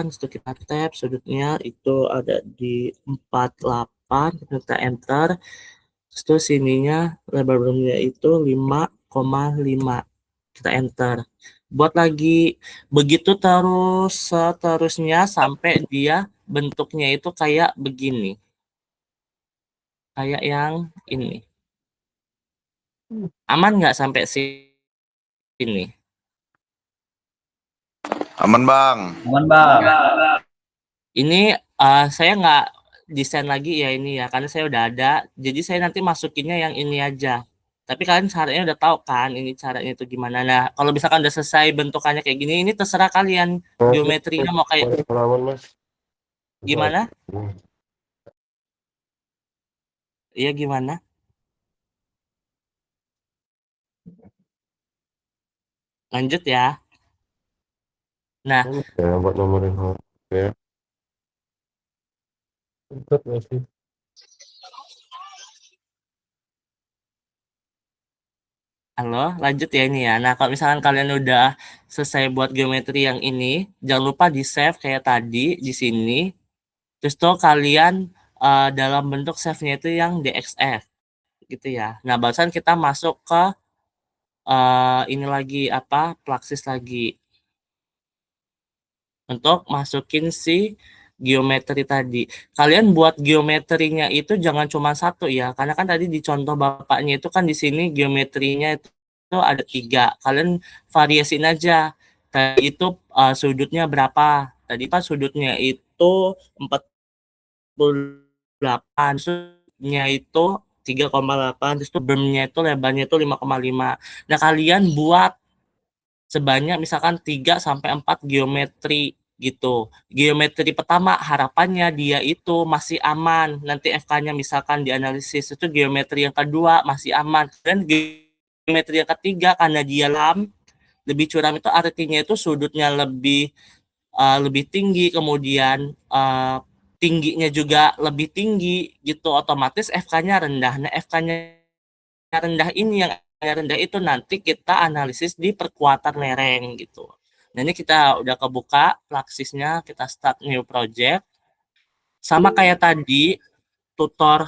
Terus itu kita tab. Sudutnya itu ada di 48. Kita enter. Terus sininya lebar bermnya itu 5,5. Kita enter. Buat lagi. Begitu terus seterusnya sampai dia bentuknya itu kayak begini. Kayak yang ini. Aman nggak sampai sini? Aman bang. Ini saya nggak desain lagi ya ini ya, karena saya udah ada. Jadi saya nanti masukinnya yang ini aja. Tapi kalian caranya udah tahu kan ini caranya itu gimana. Nah, kalau misalkan udah selesai bentukannya kayak gini, ini terserah kalian geometrinya mau kayak gimana? Iya gimana? Lanjut ya. Nah, buat nomorin ya. halo, lanjut ya ini ya. Nah, kalau misalkan kalian udah selesai buat geometri yang ini, jangan lupa di save kayak tadi di sini. Terus tuh kalian dalam bentuk save-nya itu yang DXF gitu ya. Nah, barusan kita masuk ke ini lagi apa? Plaksis lagi. Untuk masukin si geometri tadi. Kalian buat geometrinya itu jangan cuma satu ya, karena kan tadi di contoh bapaknya itu kan di sini geometrinya itu ada 3. Kalian variasiin aja. Tadi itu sudutnya berapa? Tadi pas sudutnya itu 48, sudutnya itu 3,8, terus itu bermnya itu lebarnya itu 5,5. Nah, kalian buat sebanyak misalkan 3 sampai 4 geometri gitu. Geometri pertama harapannya dia itu masih aman. Nanti FK-nya misalkan dianalisis itu geometri yang kedua masih aman. Dan geometri yang ketiga karena dia lebih curam itu artinya itu sudutnya lebih tinggi, kemudian tingginya juga lebih tinggi gitu, otomatis FK-nya rendah. Nah, FK-nya rendah ini yang rendah itu nanti kita analisis di perkuatan lereng gitu. Nah, ini kita udah kebuka plaksisnya, kita start new project. Sama kayak tadi, tutor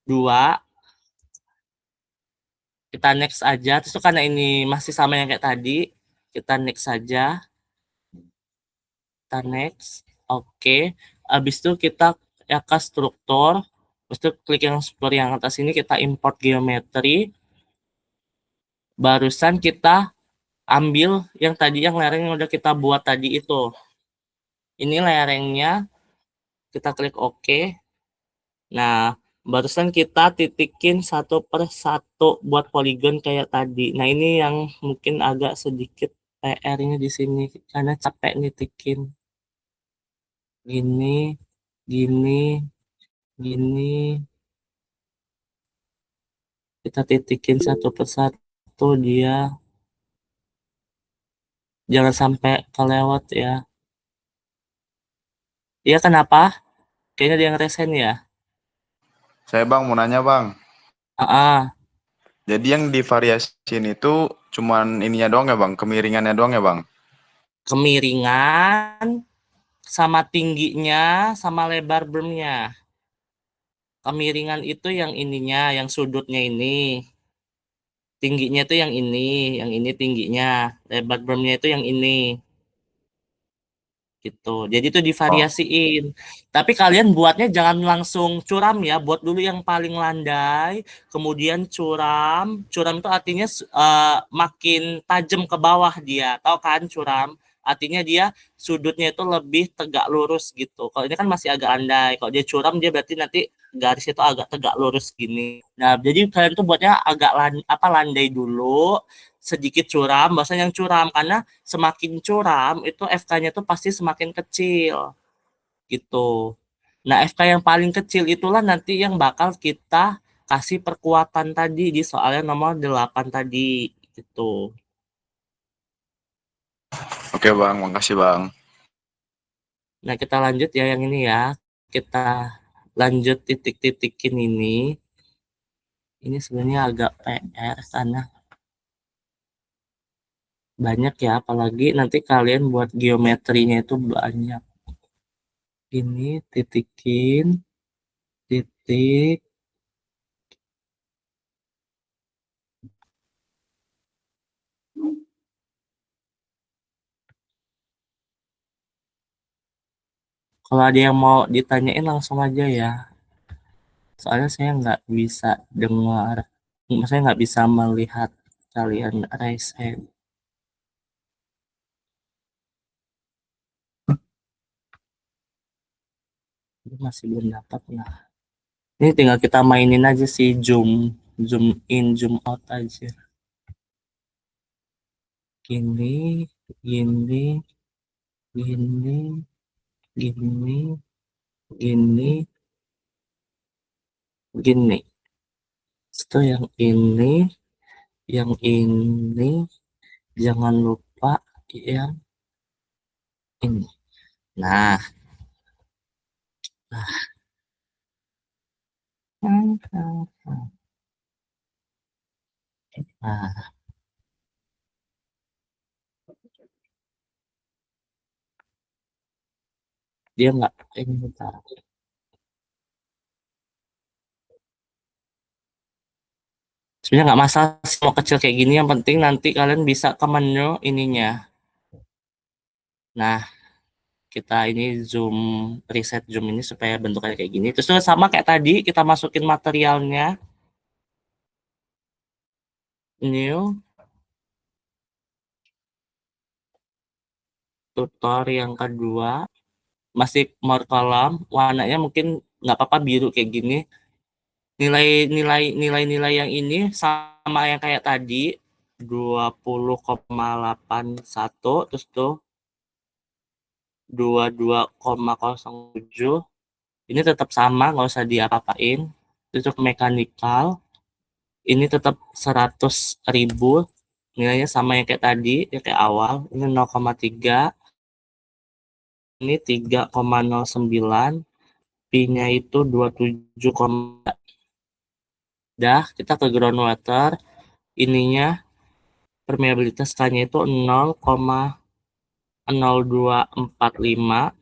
2, kita next aja. Terus karena ini masih sama yang kayak tadi, kita next saja. Kita next. Oke. Habis itu kita ya ke struktur. Terus itu klik yang seperti yang atas ini, kita import geometri. Barusan kita ambil yang tadi yang lereng yang udah kita buat tadi itu. Ini lerengnya, kita klik OK. Nah, barusan kita titikin satu per satu buat poligon kayak tadi. Nah, ini yang mungkin agak sedikit PR-nya di sini karena capek nitikin. Gini, gini, gini. Kita titikin satu per satu dia. Jangan sampai kelewat ya. Iya, kenapa? Kayaknya dia ngeresign ya. Saya bang mau nanya bang. Jadi yang divariasiin itu cuman ininya doang ya bang, kemiringannya doang ya bang? kemiringan sama tingginya sama lebar bermnya. Kemiringan itu yang ininya, yang sudutnya ini. Tingginya itu yang ini tingginya. Lebar bermnya itu yang ini. Gitu. Jadi itu divariasiin. Tapi kalian buatnya jangan langsung curam ya, buat dulu yang paling landai, kemudian curam. Curam itu artinya makin tajam ke bawah dia. Tahu kan curam? Artinya dia sudutnya itu lebih tegak lurus gitu. Kalau ini kan masih agak landai. Kalau dia curam dia berarti nanti garis itu agak tegak lurus gini. Nah, jadi kalian tuh buatnya agak landai dulu, sedikit curam, bahasa yang curam karena semakin curam itu FK-nya tuh pasti semakin kecil gitu. Nah, FK yang paling kecil itulah nanti yang bakal kita kasih perkuatan tadi di soalnya nomor 8 tadi gitu. Oke bang, makasih bang. Nah, kita lanjut ya yang ini ya. Kita lanjut titik-titikin ini. Ini sebenarnya agak PR karena banyak ya, apalagi nanti kalian buat geometrinya itu banyak. Ini titikin, titik, kalau ada yang mau ditanyain langsung aja ya. Soalnya saya nggak bisa dengar, saya nggak bisa melihat kalian raise hand. Ini masih belum dapat. Nah, ini tinggal kita mainin aja sih zoom, zoom in, zoom out aja. Gini, gini, gini, gini, gini, gini. Itu yang ini, jangan lupa yang ini. Nah, nah, dia nggak ini bentar. Sebenarnya nggak masalah sih mau kecil kayak gini, yang penting nanti kalian bisa ke menu ininya. Nah, kita ini zoom, reset zoom ini supaya bentuknya kayak gini. Terus sama kayak tadi, kita masukin materialnya. New, tutor yang kedua. Masih more column, warnanya mungkin nggak apa-apa biru kayak gini. Nilai-nilai yang ini sama yang kayak tadi, 20,81, terus tuh 22,07. Ini tetap sama, nggak usah diapa-apain. Terus untuk mekanikal, ini tetap 100.000. Nilainya sama yang kayak tadi, yang kayak awal. Ini 0,3. Ini 3,09. Pi-nya itu 27, dah, kita ke groundwater. Ininya permeabilitas K-nya itu 0,0245.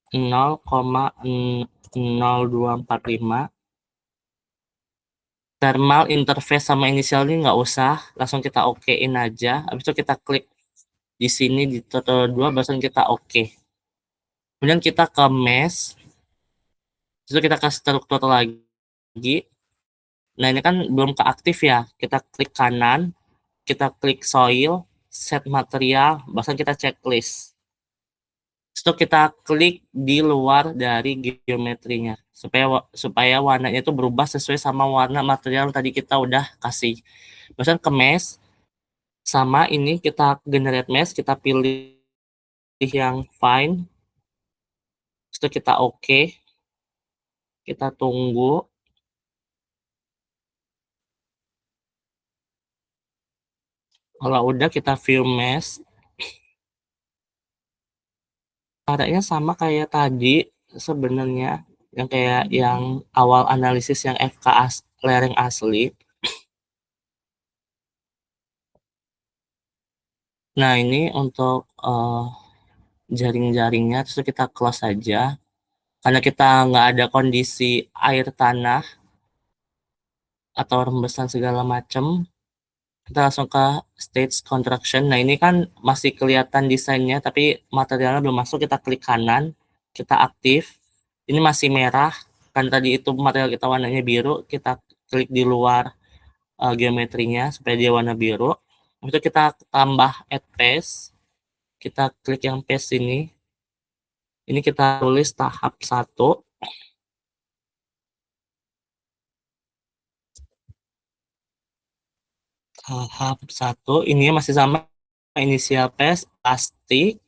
0,0245. Thermal interface sama inisial ini nggak usah, langsung kita okein aja. Habis itu kita klik di sini di tutorial 2, barusan kita oke. Kemudian kita ke mesh, itu kita ke struktur lagi. Nah, ini kan belum keaktif ya. Kita klik kanan, kita klik soil, set material, barusan kita checklist. Itu kita klik di luar dari geometrinya supaya warnanya itu berubah sesuai sama warna material yang tadi kita udah kasih. Misalnya ke mesh, sama ini kita generate mesh, kita pilih yang fine, itu kita oke, kita tunggu. Kalau udah kita view mesh, caranya sama kayak tadi sebenarnya, yang kayak yang awal analisis yang FK lereng asli. Nah, ini untuk jaring-jaringnya, terus kita close aja. Karena kita nggak ada kondisi air tanah atau rembesan segala macam, kita langsung ke stage construction. Nah, ini kan masih kelihatan desainnya, tapi materialnya belum masuk. Kita klik kanan, kita aktif. Ini masih merah, kan tadi itu material kita warnanya biru. Kita klik di luar geometrinya supaya dia warna biru. Itu kita tambah add paste. Kita klik yang paste ini. Ini kita tulis tahap 1. Tahap 1 ini masih sama, initial paste, plastik,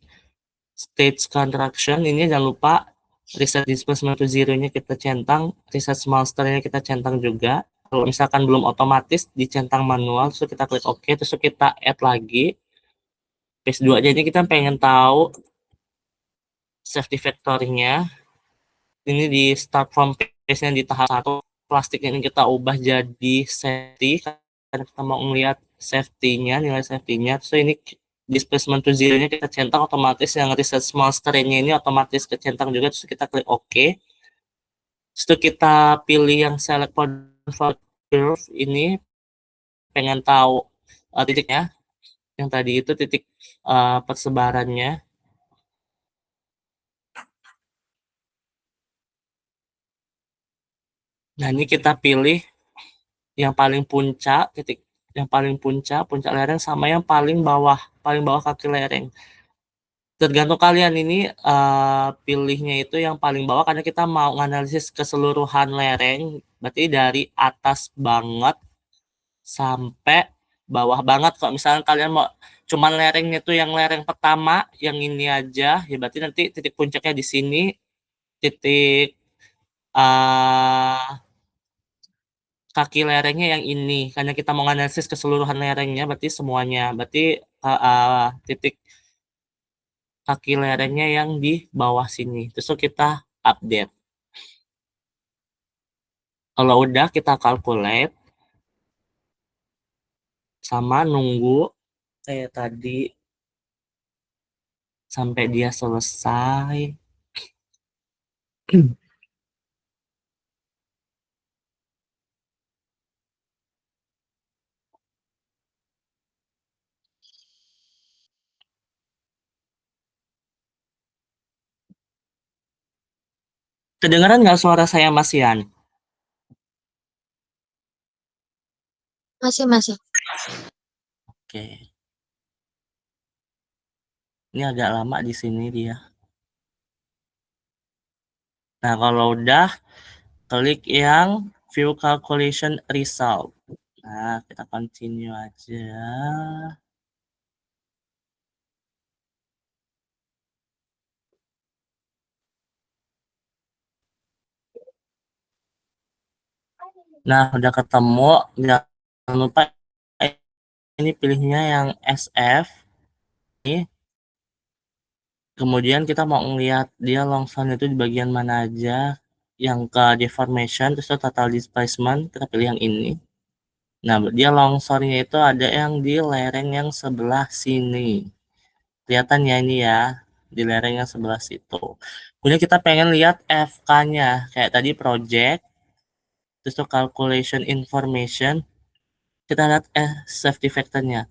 stage construction. Ini jangan lupa reset displacement to zero-nya kita centang, reset monster-nya kita centang juga. Kalau misalkan belum otomatis dicentang manual, terus kita klik OK, terus kita add lagi paste 2. Jadi kita pengen tahu safety factor-nya. Ini di start from paste-nya di tahap 1, plastiknya ini kita ubah jadi safety karena kita mau ngeliat safety-nya, nilai safety-nya. Terus ini displacement to zero-nya kita centang, otomatis yang reset small strain-nya ini otomatis kecentang juga. Terus kita klik OK. Terus kita pilih yang select for curve. Ini pengen tahu titiknya, yang tadi itu titik persebarannya. Nah, ini kita pilih yang paling puncak, titik yang paling puncak lereng, sama yang paling bawah kaki lereng. Tergantung kalian ini pilihnya itu yang paling bawah karena kita mau menganalisis keseluruhan lereng, berarti dari atas banget sampai bawah banget. Kalau misalnya kalian mau cuman lerengnya itu yang lereng pertama, yang ini aja, ya berarti nanti titik puncaknya di sini, titik kaki lerengnya yang ini. Karena kita mau analisis keseluruhan lerengnya, berarti semuanya. Berarti titik kaki lerengnya yang di bawah sini. Terus kita update. Kalau udah kita calculate. Sama nunggu kayak tadi sampai dia selesai. Kedengaran nggak suara saya, Mas Yan? Masih. Oke. Ini agak lama di sini dia. Nah, kalau udah, klik yang view calculation result. Nah, kita continue aja. Nah, udah ketemu. Jangan lupa ini pilihnya yang SF. Ini. Kemudian kita mau ngeliat dia longsor itu di bagian mana aja. Yang ke deformation, terus total displacement, kita pilih yang ini. Nah, dia longsornya itu ada yang di lereng yang sebelah sini. Kelihatan ya ini ya, di lereng yang sebelah situ. Kemudian kita pengen lihat FK-nya. Kayak tadi project, terus tuh calculation information. Kita lihat safety factor-nya.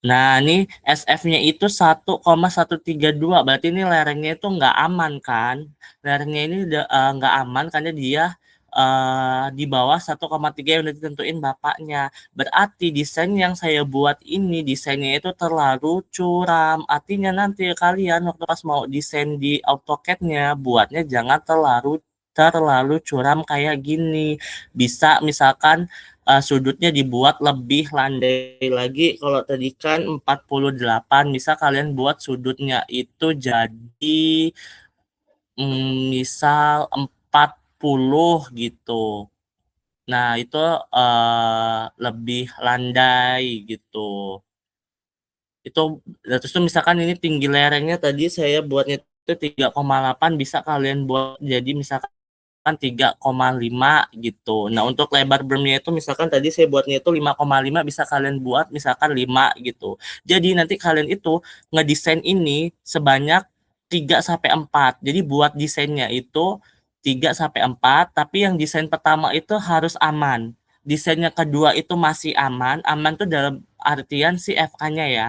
Nah, ini SF-nya itu 1,132. Berarti ini lerengnya itu nggak aman kan? Lerengnya ini nggak aman karena dia di bawah 1,3 yang udah ditentuin bapaknya. Berarti desain yang saya buat ini, desainnya itu terlalu curam. Artinya nanti kalian waktu pas mau desain di AutoCAD-nya, buatnya jangan terlalu curam kayak gini. Bisa misalkan sudutnya dibuat lebih landai lagi. Kalau tadi kan 48, bisa kalian buat sudutnya itu jadi misal 40 gitu. Nah, itu lebih landai gitu. Itu terus tuh misalkan ini tinggi lerengnya tadi saya buatnya itu 3,8, bisa kalian buat jadi misalkan 3,5 gitu. Nah, untuk lebar bermnya itu misalkan tadi saya buatnya itu 5,5 bisa kalian buat misalkan 5 gitu. Jadi nanti kalian itu ngedesain ini sebanyak 3 sampai 4. Jadi buat desainnya itu 3 sampai 4, tapi yang desain pertama itu harus aman. Desain yang kedua itu masih aman. Aman tuh dalam artian si FK-nya ya.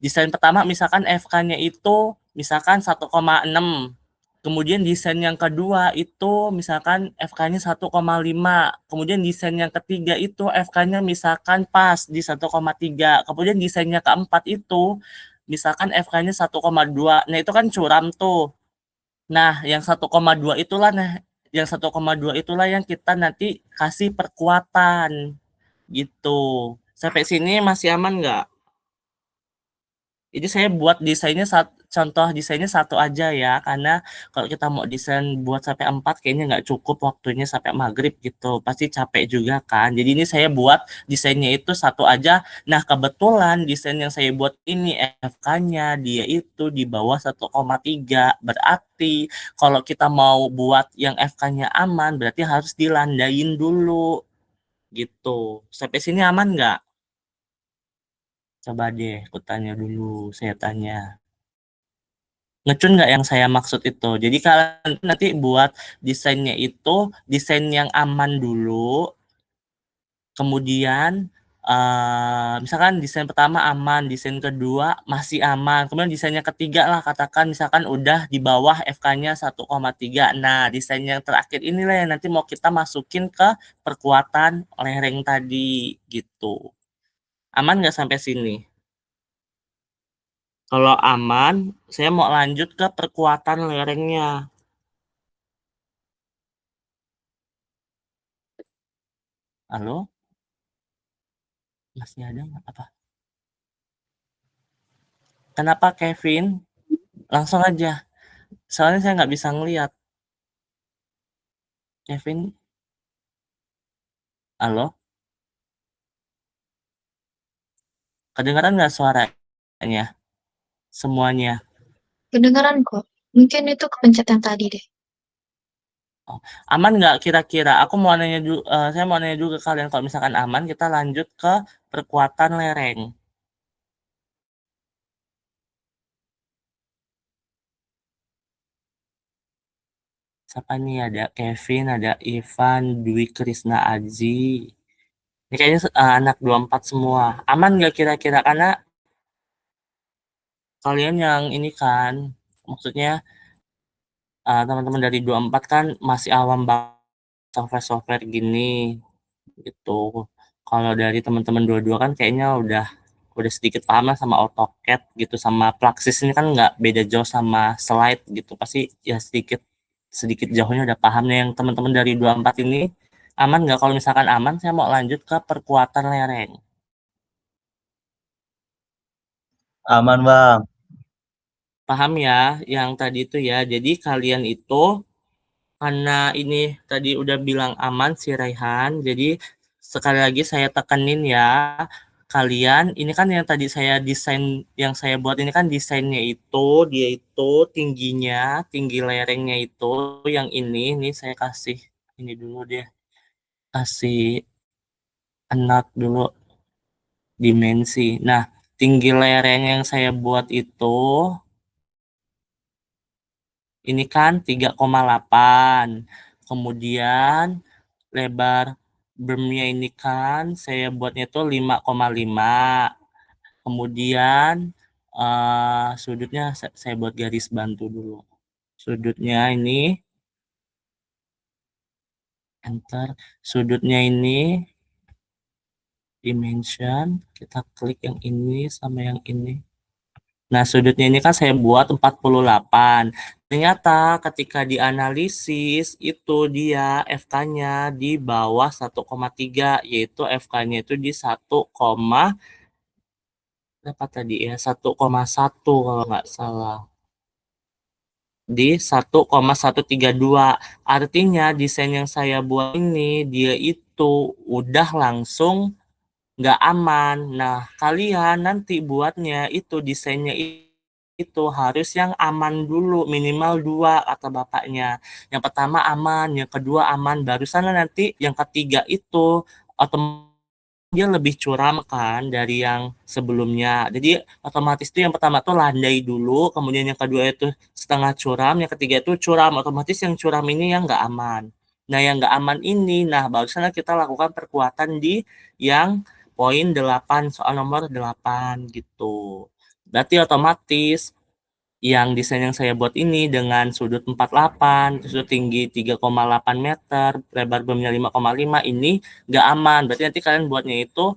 Desain pertama misalkan FK-nya itu misalkan 1,6. Kemudian desain yang kedua itu misalkan FK-nya 1,5. Kemudian desain yang ketiga itu FK-nya misalkan pas di 1,3. Kemudian desain yang keempat itu misalkan FK-nya 1,2. Nah, itu kan curam tuh. Nah, yang 1,2 itulah yang kita nanti kasih perkuatan gitu. Sampai sini masih aman nggak? Jadi saya buat desainnya contoh desainnya satu aja ya, karena kalau kita mau desain buat sampai 4 kayaknya nggak cukup waktunya sampai maghrib gitu, pasti capek juga kan. Jadi ini saya buat desainnya itu satu aja. Nah, kebetulan desain yang saya buat ini FK-nya dia itu di bawah 1,3. Berarti kalau kita mau buat yang FK-nya aman, berarti harus dilandain dulu gitu. Sampai sini aman nggak? Coba deh, aku tanya dulu, saya tanya. Ngecun nggak yang saya maksud itu? Jadi kalian nanti buat desainnya itu, desain yang aman dulu, kemudian misalkan desain pertama aman, desain kedua masih aman, kemudian desain yang ketiga lah katakan misalkan udah di bawah FK-nya 1,3. Nah, desain yang terakhir inilah yang nanti mau kita masukin ke perkuatan lereng tadi, gitu. Aman nggak sampai sini? Kalau aman, saya mau lanjut ke perkuatan lerengnya. Halo? Masih ada nggak? Apa? Kenapa Kevin? Langsung aja. Soalnya saya nggak bisa ngeliat. Kevin? Halo? Kedengaran nggak suaranya? Semuanya. Kedengaran kok. Mungkin itu kepencet yang tadi deh. Aman nggak kira-kira? Saya mau nanya juga ke kalian. Kalau misalkan aman, kita lanjut ke perkuatan lereng. Siapa nih? Ada Kevin, ada Ivan, Dwi Krisna Aji. Ini kayaknya anak 24 semua. Aman nggak kira-kira? Karena kalian yang ini kan, maksudnya teman-teman dari 24 kan masih awam banget software-software gini gitu. Kalau dari teman-teman 22 kan kayaknya udah sedikit paham lah sama AutoCAD gitu, sama Plaxis ini kan nggak beda jauh sama Slide gitu. Pasti ya sedikit jauhnya udah paham nih. Yang teman-teman dari 24 ini aman nggak? Kalau misalkan aman, saya mau lanjut ke perkuatan lereng. Aman, Bang. Paham ya yang tadi itu ya. Jadi kalian itu karena ini tadi udah bilang aman si Raihan, jadi sekali lagi saya tekenin ya, kalian ini kan yang tadi saya desain, yang saya buat ini kan desainnya itu dia itu tinggi lerengnya itu yang ini saya kasih ini dulu deh, kasih enot dulu dimensi. Nah, tinggi lereng yang saya buat itu ini kan 3,8. Kemudian lebar bermnya ini kan saya buatnya itu 5,5. Kemudian sudutnya saya buat garis bantu dulu. Sudutnya ini enter. Sudutnya ini dimension, kita klik yang ini sama yang ini. Nah, sudutnya ini kan saya buat 48. Ternyata ketika dianalisis itu dia FK-nya di bawah 1,3, yaitu FK-nya itu di 1, berapa tadi ya? 1,1 kalau nggak salah. Di 1,132. Artinya desain yang saya buat ini dia itu udah langsung nggak aman. Nah, kalian nanti buatnya itu desainnya itu itu harus yang aman dulu, minimal 2 kata bapaknya. Yang pertama aman, yang kedua aman, barusan nanti yang ketiga itu otomatis dia lebih curam kan dari yang sebelumnya. Jadi otomatis tuh yang pertama tuh landai dulu, kemudian yang kedua itu setengah curam, yang ketiga itu curam. Otomatis yang curam ini yang nggak aman. Nah yang nggak aman ini, nah barusan kita lakukan perkuatan di yang poin 8, soal nomor 8 gitu. Berarti otomatis yang desain yang saya buat ini dengan sudut 48, sudut tinggi 3,8 meter, lebar bomnya 5,5 ini nggak aman. Berarti nanti kalian buatnya itu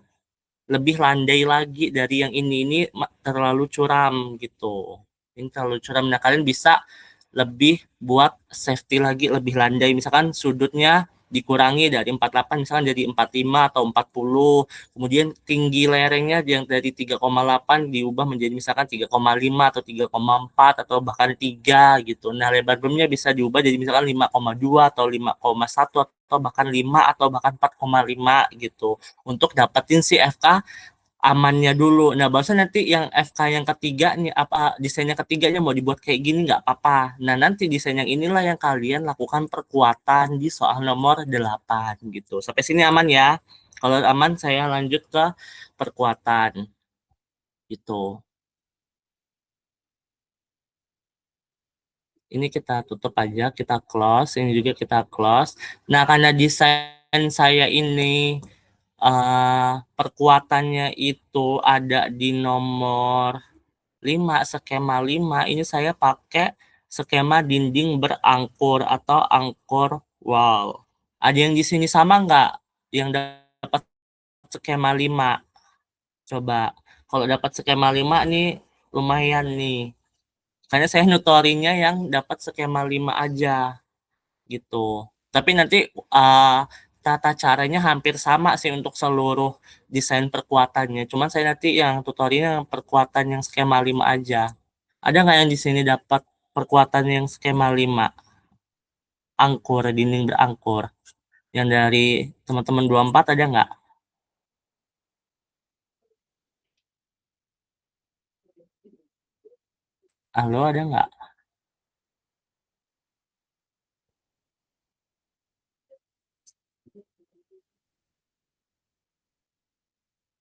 lebih landai lagi dari yang ini terlalu curam gitu. Ini terlalu curam. Nah kalian bisa lebih buat safety lagi, lebih landai. Misalkan sudutnya dikurangi dari 48 misalkan jadi 45 atau 40. Kemudian tinggi lerengnya yang dari 3,8 diubah menjadi misalkan 3,5 atau 3,4 atau bahkan 3 gitu. Nah, lebar bomnya bisa diubah jadi misalkan 5,2 atau 5,1 atau bahkan 5 atau bahkan 4,5 gitu. Untuk dapetin si FK amannya dulu. Nah, barusan nanti yang FK yang ketiga nih, apa desainnya ketiganya mau dibuat kayak gini nggak apa-apa. Nah, nanti desain yang inilah yang kalian lakukan perkuatan di soal nomor 8 gitu. Sampai sini aman ya. Kalau aman saya lanjut ke perkuatan. Gitu. Ini kita tutup aja, kita close, ini juga kita close. Nah, karena desain saya ini perkuatannya itu ada di nomor 5, skema 5, ini saya pakai skema dinding berangkur atau angkor wall. Ada yang di sini sama nggak yang dapat skema 5? Coba, kalau dapat skema 5 nih lumayan nih. Karena saya nutorinya yang dapat skema 5 aja gitu. Tapi nanti tata caranya hampir sama sih untuk seluruh desain perkuatannya. Cuman saya nanti yang tutorialnya yang perkuatan yang skema 5 aja. Ada nggak yang di sini dapat perkuatan yang skema 5? Angkur, dinding berangkur. Yang dari teman-teman 24 ada nggak? Halo, ada nggak?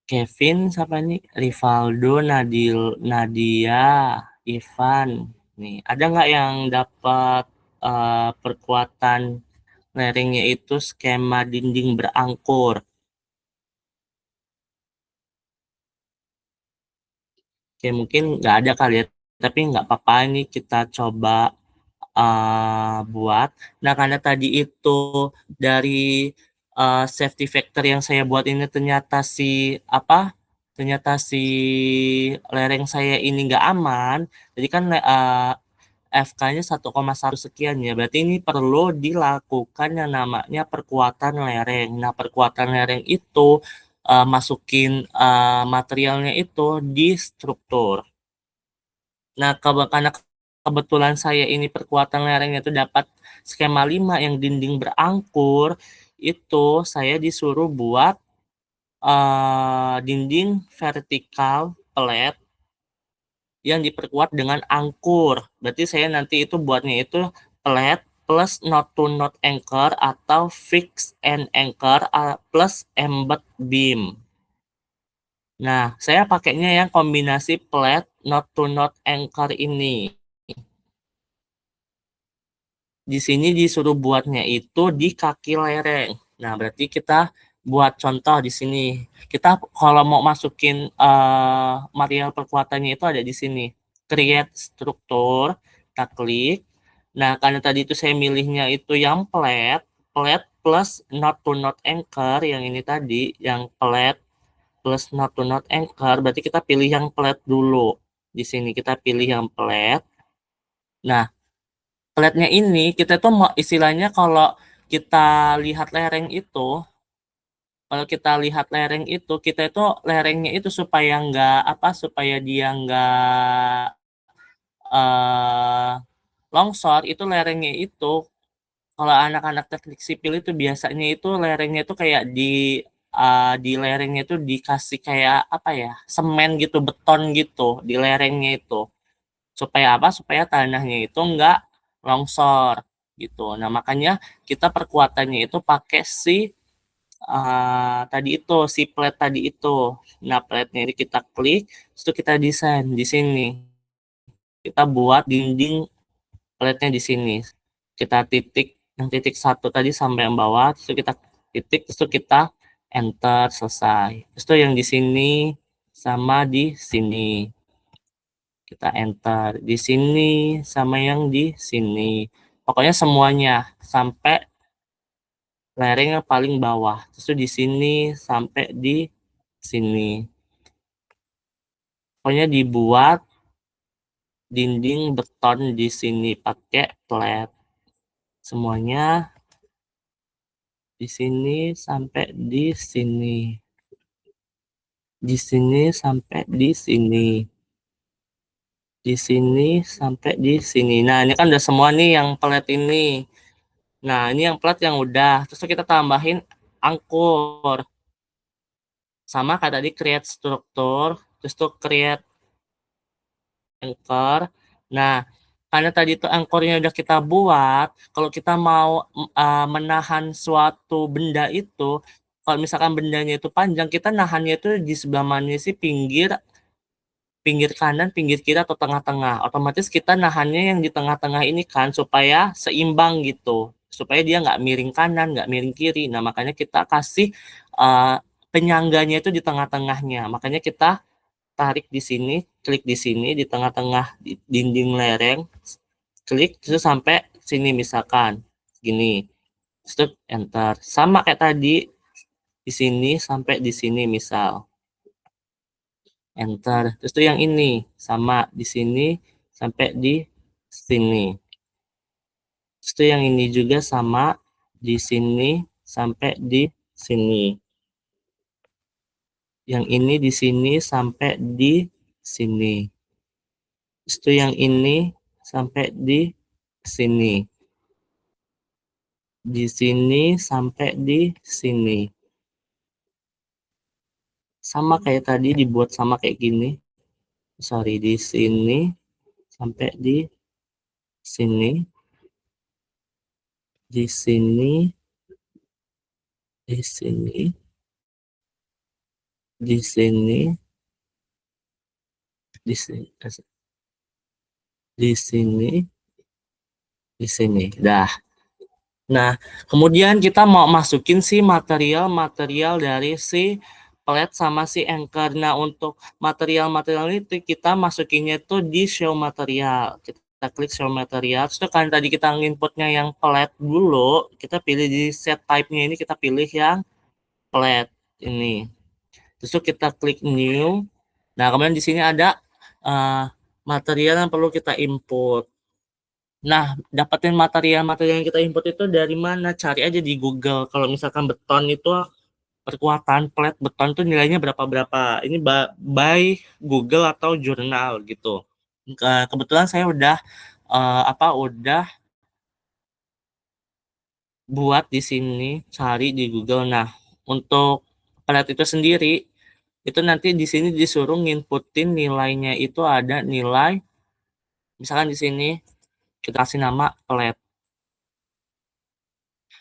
Kevin, siapa nih? Rivaldo, Nadia, Ivan. Nih, ada nggak yang dapat perkuatan lerengnya itu skema dinding berangkur? Oke, mungkin nggak ada kali ya, tapi nggak apa-apa, ini kita coba buat. Nah, karena tadi itu dari safety factor yang saya buat ini ternyata si lereng saya ini nggak aman, jadi kan FK-nya 1,1 sekian ya, berarti ini perlu dilakukan yang namanya perkuatan lereng. Nah, perkuatan lereng itu masukin materialnya itu di struktur. Nah, karena kebetulan saya ini perkuatan lerengnya itu dapat skema 5 yang dinding berangkur, itu saya disuruh buat dinding vertikal plate yang diperkuat dengan angkur. Berarti saya nanti itu buatnya itu plate plus not to not anchor atau fix and anchor plus embed beam. Nah, saya pakainya yang kombinasi plate not to not anchor ini. Di sini disuruh buatnya itu di kaki lereng. Nah, berarti kita buat contoh di sini. Kita kalau mau masukin material perkuatannya itu ada di sini. Create struktur, kita klik. Nah, karena tadi itu saya milihnya itu yang plate plus not to not anchor, yang ini tadi, yang plate plus not to not anchor, berarti kita pilih yang plate dulu. Di sini kita pilih yang plate. Nah, plate-nya ini kita tuh mau istilahnya kalau kita lihat lereng itu, kita itu lerengnya itu supaya supaya dia nggak longsor, itu lerengnya itu kalau anak-anak teknik sipil itu biasanya itu lerengnya itu kayak di lerengnya itu dikasih kayak semen gitu, beton gitu di lerengnya itu. Supaya apa? Supaya tanahnya itu enggak longsor gitu. Nah, makanya kita perkuatannya itu pakai si tadi itu, si plate tadi itu. Nah, plate-nya ini kita klik, terus itu kita desain di sini. Kita buat dinding plate-nya di sini. Kita titik yang titik 1 tadi sampai yang bawah, terus kita titik, terus kita enter, selesai. Terus itu yang di sini sama di sini. Kita enter di sini sama yang di sini. Pokoknya semuanya sampai lereng yang paling bawah. Terus di sini sampai di sini. Pokoknya dibuat dinding beton di sini pakai plat. Semuanya di sini sampai di sini. Di sini sampai di sini. Di sini sampai di sini. Nah, ini kan udah semua nih yang plat ini. Nah, ini yang plat yang udah. Terus kita tambahin angkur. Sama kayak tadi create struktur, terus tuh create anchor. Nah, karena tadi itu anchornya udah kita buat, kalau kita mau menahan suatu benda itu, kalau misalkan bendanya itu panjang, kita nahannya itu di sebelah mana sih, pinggir kanan, pinggir kiri, atau tengah-tengah. Otomatis kita nahannya yang di tengah-tengah ini kan, supaya seimbang gitu. Supaya dia nggak miring kanan, nggak miring kiri. Nah, makanya kita kasih penyangganya itu di tengah-tengahnya. Makanya kita tarik di sini, klik di sini, di tengah-tengah dinding lereng, klik, terus sampai sini misalkan. Gini. Terus enter. Sama kayak tadi, di sini sampai di sini misal. Enter. Terus tuh yang ini sama di sini sampai di sini. Terus tuh yang ini juga sama di sini sampai di sini. Yang ini di sini sampai di sini. Terus tuh yang ini sampai di sini. Di sini sampai di sini. Sama kayak tadi, dibuat sama kayak gini. Sorry, di sini sampai di sini. Di sini. Di sini. Di sini. Di sini. Di sini. Di sini. Dah. Nah, kemudian kita mau masukin si material-material dari si plat sama si anchor. Nah, untuk material-material itu kita masukinnya itu di show material. Kita klik show material. Terus kan tadi kita inputnya yang plat dulu, kita pilih di set type-nya ini, kita pilih yang plat ini. Terus kita klik new. Nah, kemudian di sini ada material yang perlu kita input. Nah, dapetin material-material yang kita input itu dari mana? Cari aja di Google. Kalau misalkan beton itu perkuatan plat beton itu nilainya berapa-berapa. Ini by Google atau jurnal gitu. Kebetulan saya udah udah buat di sini, cari di Google. Nah, untuk plat itu sendiri itu nanti di sini disuruh nginputin nilainya, itu ada nilai, misalkan di sini kita kasih nama plat.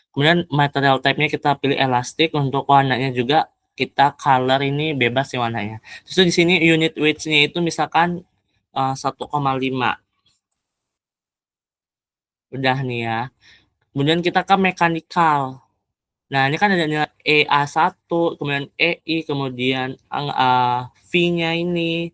Kemudian material type-nya kita pilih elastik, untuk warnanya juga kita color ini bebas sih warnanya. Terus di sini unit weight-nya itu misalkan 1,5. Udah nih ya. Kemudian kita ke mechanical. Nah, ini kan ada nilai EA1, kemudian EI, kemudian V-nya ini.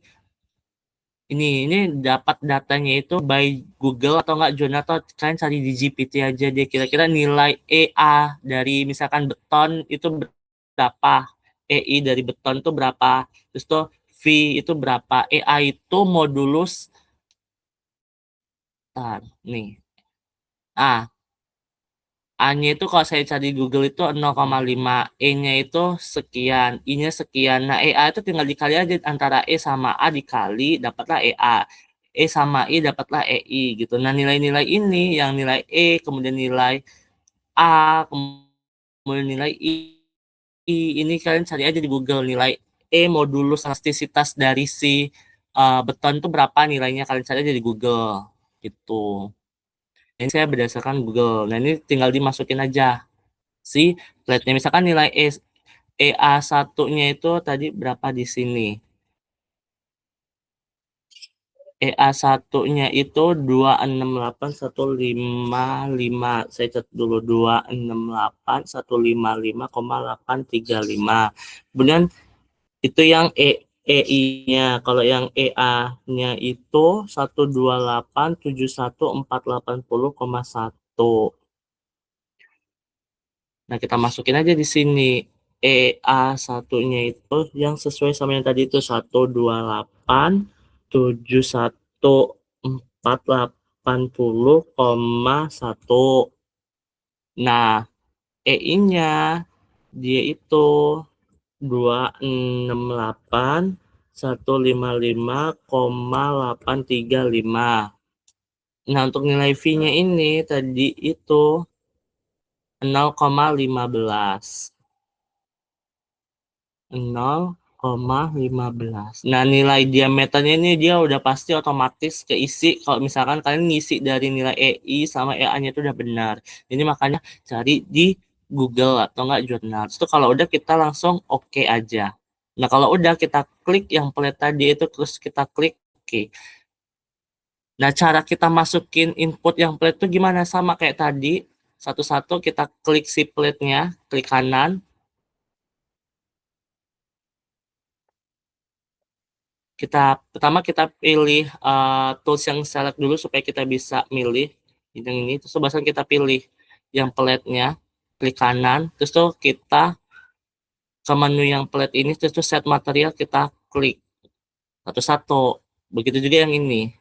Ini dapat datanya itu by Google atau enggak jurnal, atau kalian cari di GPT aja deh, kira-kira nilai EA dari misalkan beton itu berapa, EI dari beton itu berapa, terus tuh V itu berapa, EA itu modulus nih. A-nya itu kalau saya cari Google itu 0,5, E-nya itu sekian, I-nya sekian. Nah, EA itu tinggal dikali aja, antara E sama A dikali, dapatlah EA. E sama I dapatlah EI gitu. Nah, nilai-nilai ini, yang nilai E, kemudian nilai A, kemudian nilai I, ini kalian cari aja di Google, nilai E modulus elastisitas dari si beton itu berapa nilainya, kalian cari aja di Google gitu. Ini saya berdasarkan Google. Nah, ini tinggal dimasukin aja si plate-nya. Misalkan nilai EA1-nya itu tadi berapa di sini? EA1-nya itu 268.155. Saya catat dulu 268.155,835. Kemudian itu yang EI-nya. Kalau yang EA-nya itu 128.71480,1. Nah, kita masukin aja di sini. EA1-nya itu yang sesuai sama yang tadi itu 128.71480,1. Nah, EI-nya dia itu 268.155,835. Nah, untuk nilai V-nya ini tadi itu 0,15. 0,15. Nah, nilai diameternya ini dia udah pasti otomatis keisi kalau misalkan kalian ngisi dari nilai EI sama EA-nya itu udah benar. Ini makanya cari di Google atau enggak jurnal. Itu kalau udah kita langsung oke aja. Nah, kalau udah kita klik yang plate tadi itu terus kita klik oke. Nah, cara kita masukin input yang plate itu gimana? Sama kayak tadi. Satu-satu kita klik si plate-nya, klik kanan. Pertama kita pilih tools yang select dulu supaya kita bisa milih yang ini. Terus barusan kita pilih yang plate-nya, klik kanan. Terus tuh kita ke menu yang plate ini, terus tuh set material kita klik satu-satu. Begitu juga yang ini.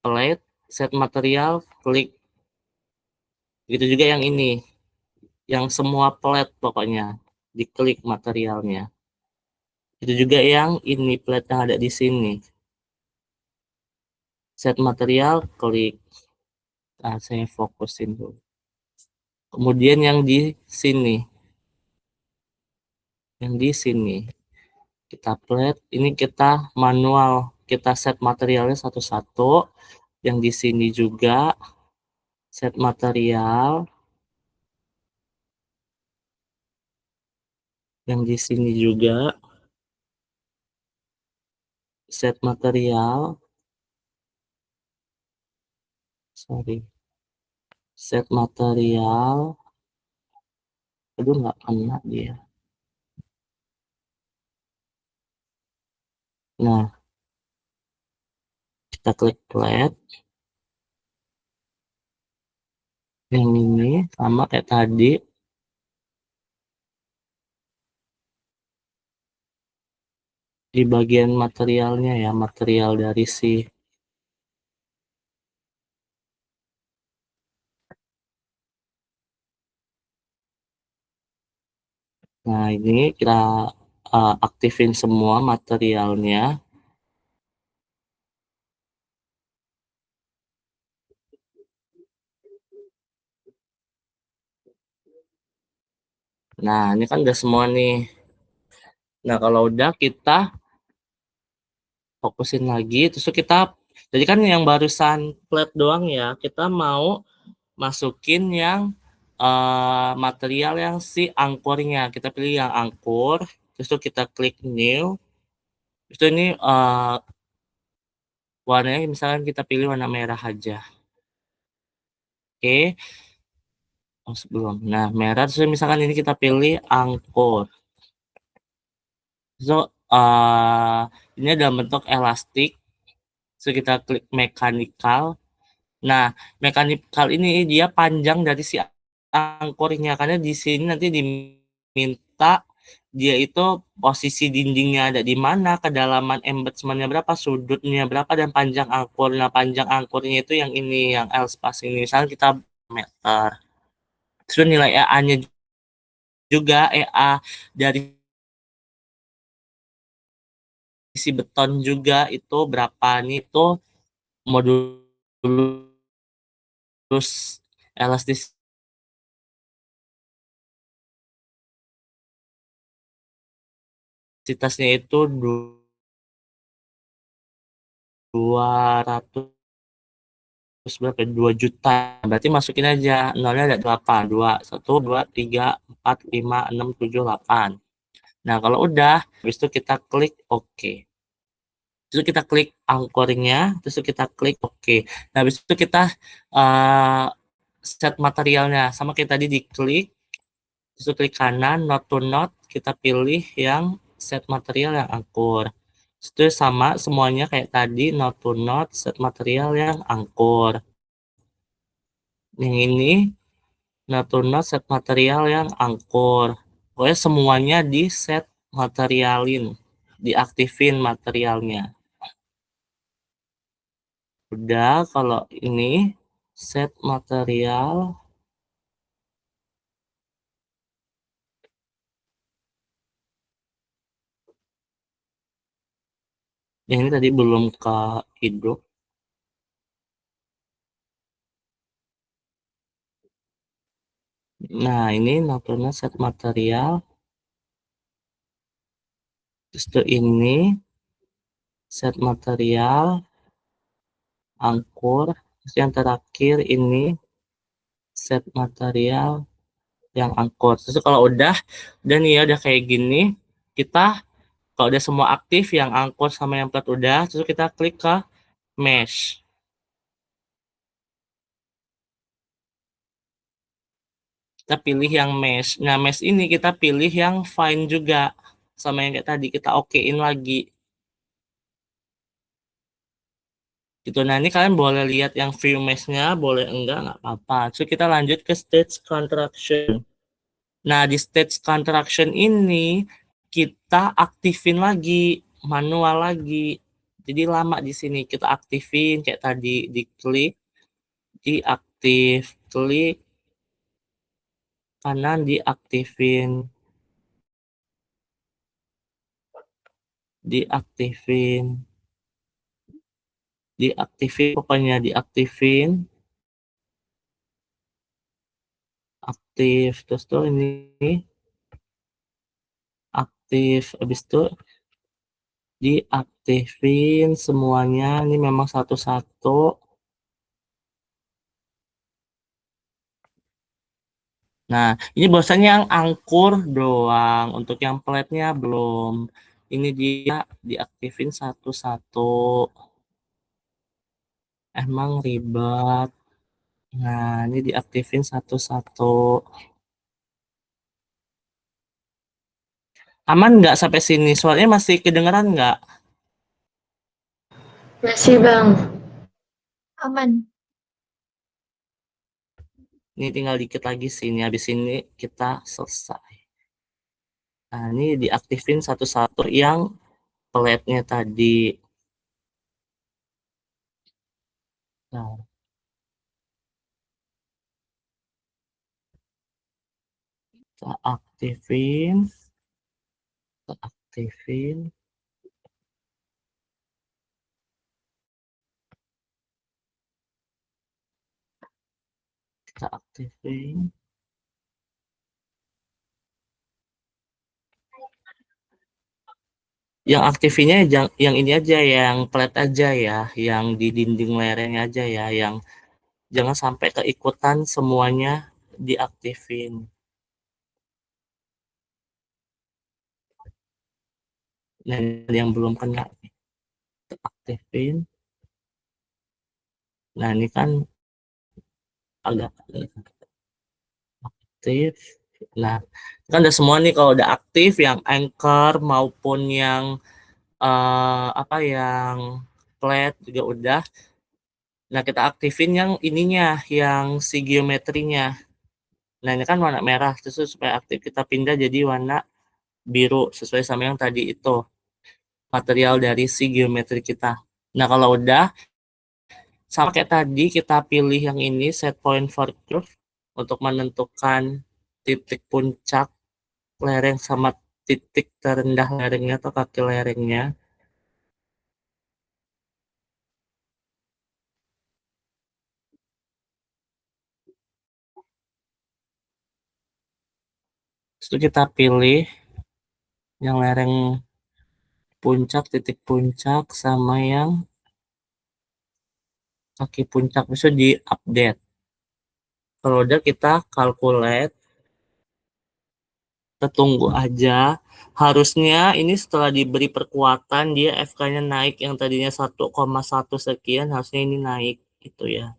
Plate, set material, klik. Begitu juga yang ini. Yang semua plate pokoknya, diklik materialnya. Itu juga yang ini, plate yang ada di sini. Set material, klik. Nah, saya fokusin dulu. Kemudian yang di sini. Yang di sini. Kita plate, ini kita manual. Kita set materialnya satu-satu. Yang di sini juga set material. Yang di sini juga set material. Sorry. Set material. Aduh, nggak kena dia. Nah, kita klik plate. Yang ini sama kayak tadi. Di bagian materialnya ya, material dari si nah, ini kita aktifin semua materialnya. Nah, ini kan udah semua nih. Nah, kalau udah kita fokusin lagi. Terus kita, jadi kan yang barusan plate doang ya. Kita mau masukin yang material yang si angkornya. Kita pilih yang angkor. Terus itu kita klik new. Terus itu ini warnanya misalkan kita pilih warna merah aja. Oke. Oh, sebelum. Nah, merah. Terus misalkan ini kita pilih angkor. So, ini dalam bentuk elastik. So, kita klik mechanical. Nah, mechanical ini dia panjang dari si angkornya. Karena di sini nanti diminta dia itu posisi dindingnya ada di mana, kedalaman embedmentnya berapa, sudutnya berapa, dan panjang angkor. Nah, panjang angkornya itu yang ini, yang L-spas ini. Misalnya kita meter. Terus nilai EA-nya juga, EA dari isi beton juga itu berapa nih, itu modulus elastisitasnya itu 200 berapa ya? 2 juta. Berarti masukin aja nolnya ada 8. 2, 1, 2, 3, 4, 5, 6, 7, 8. Nah, kalau udah, habis itu kita klik OK. Terus kita klik anchornya, terus kita klik OK. Nah, habis itu kita set materialnya. Sama kayak tadi diklik, terus klik kanan, node to node, kita pilih yang set material yang angkur. Itu sama semuanya kayak tadi, node to node, set material yang angkur. Yang ini, node to node, set material yang angkur. Pokoknya semuanya di set materialin, diaktifin materialnya. Udah, kalau ini set material. Yang ini tadi belum ke hidup. Nah, ini node set material. Terus ini set material angkur. Terus yang terakhir ini set material yang angkur. Terus kalau udah nih ya, udah kayak gini, kita kalau udah semua aktif yang angkur sama yang plat udah, terus kita klik ke mesh. Kita pilih yang mesh. Nah, mesh ini kita pilih yang fine juga. Sama yang kayak tadi, kita okein lagi. Gitu. Nah, ini kalian boleh lihat yang view mesh-nya, boleh enggak, nggak apa-apa. So, kita lanjut ke stage construction. Nah, di stage construction ini, kita aktifin lagi, manual lagi. Jadi lama di sini, kita aktifin, kayak tadi, diklik, diaktif, klik, kanan diaktifin, pokoknya diaktifin, aktif, terus tuh ini aktif, habis itu diaktifin semuanya. Ini memang satu-satu. Nah, ini bosannya yang angkur doang, untuk yang platnya belum. Ini dia diaktifin satu-satu. Emang ribet. Nah, ini diaktifin satu-satu. Aman nggak sampai sini? Suaranya masih kedengeran nggak? Masih, Bang. Aman. Ini tinggal dikit lagi sini. Habis ini kita selesai. Nah, ini diaktifin satu-satu yang peletnya tadi. Nah, kita aktifin. Kita aktifin. Kita aktifin. Yang aktifinnya yang ini aja, yang plat aja ya, yang di dinding lereng aja ya, yang jangan sampai keikutan semuanya diaktifin. Nah, yang belum kena aktifin. Nah, ini kan agak aktif. Nah, kan udah semua nih, kalau udah aktif yang anchor maupun yang apa yang flat juga udah. Nah, kita aktifin yang ininya, yang si geometrinya. Nah, ini kan warna merah, terus supaya aktif kita pindah jadi warna biru sesuai sama yang tadi itu material dari si geometri kita. Nah, kalau udah sama kayak tadi, kita pilih yang ini set point for curve untuk menentukan titik puncak lereng sama titik terendah lerengnya atau kaki lerengnya. Terus kita pilih yang lereng puncak, titik puncak sama yang kaki puncak itu di-update. Kalau udah kita calculate, kita tunggu aja. Harusnya ini setelah diberi perkuatan, dia FK-nya naik yang tadinya 1,1 sekian, harusnya ini naik gitu ya.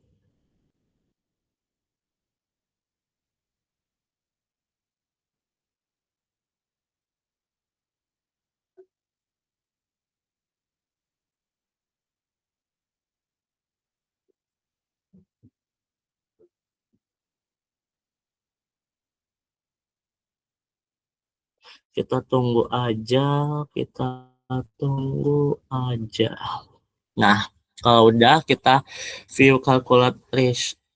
Kita tunggu aja, kita tunggu aja. Nah, kalau udah kita view calculate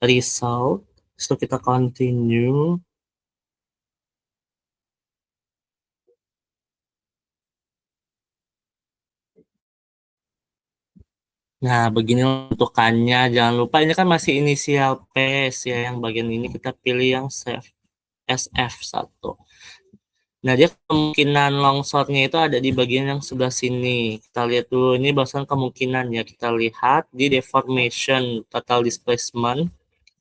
result, so kita continue. Nah, begini bentukannya. Jangan lupa ini kan masih inisial paste ya. Yang bagian ini kita pilih yang save SF1. Nah, dia kemungkinan longsornya itu ada di bagian yang sebelah sini. Kita lihat dulu, ini bahasan kemungkinan ya. Kita lihat di deformation, total displacement.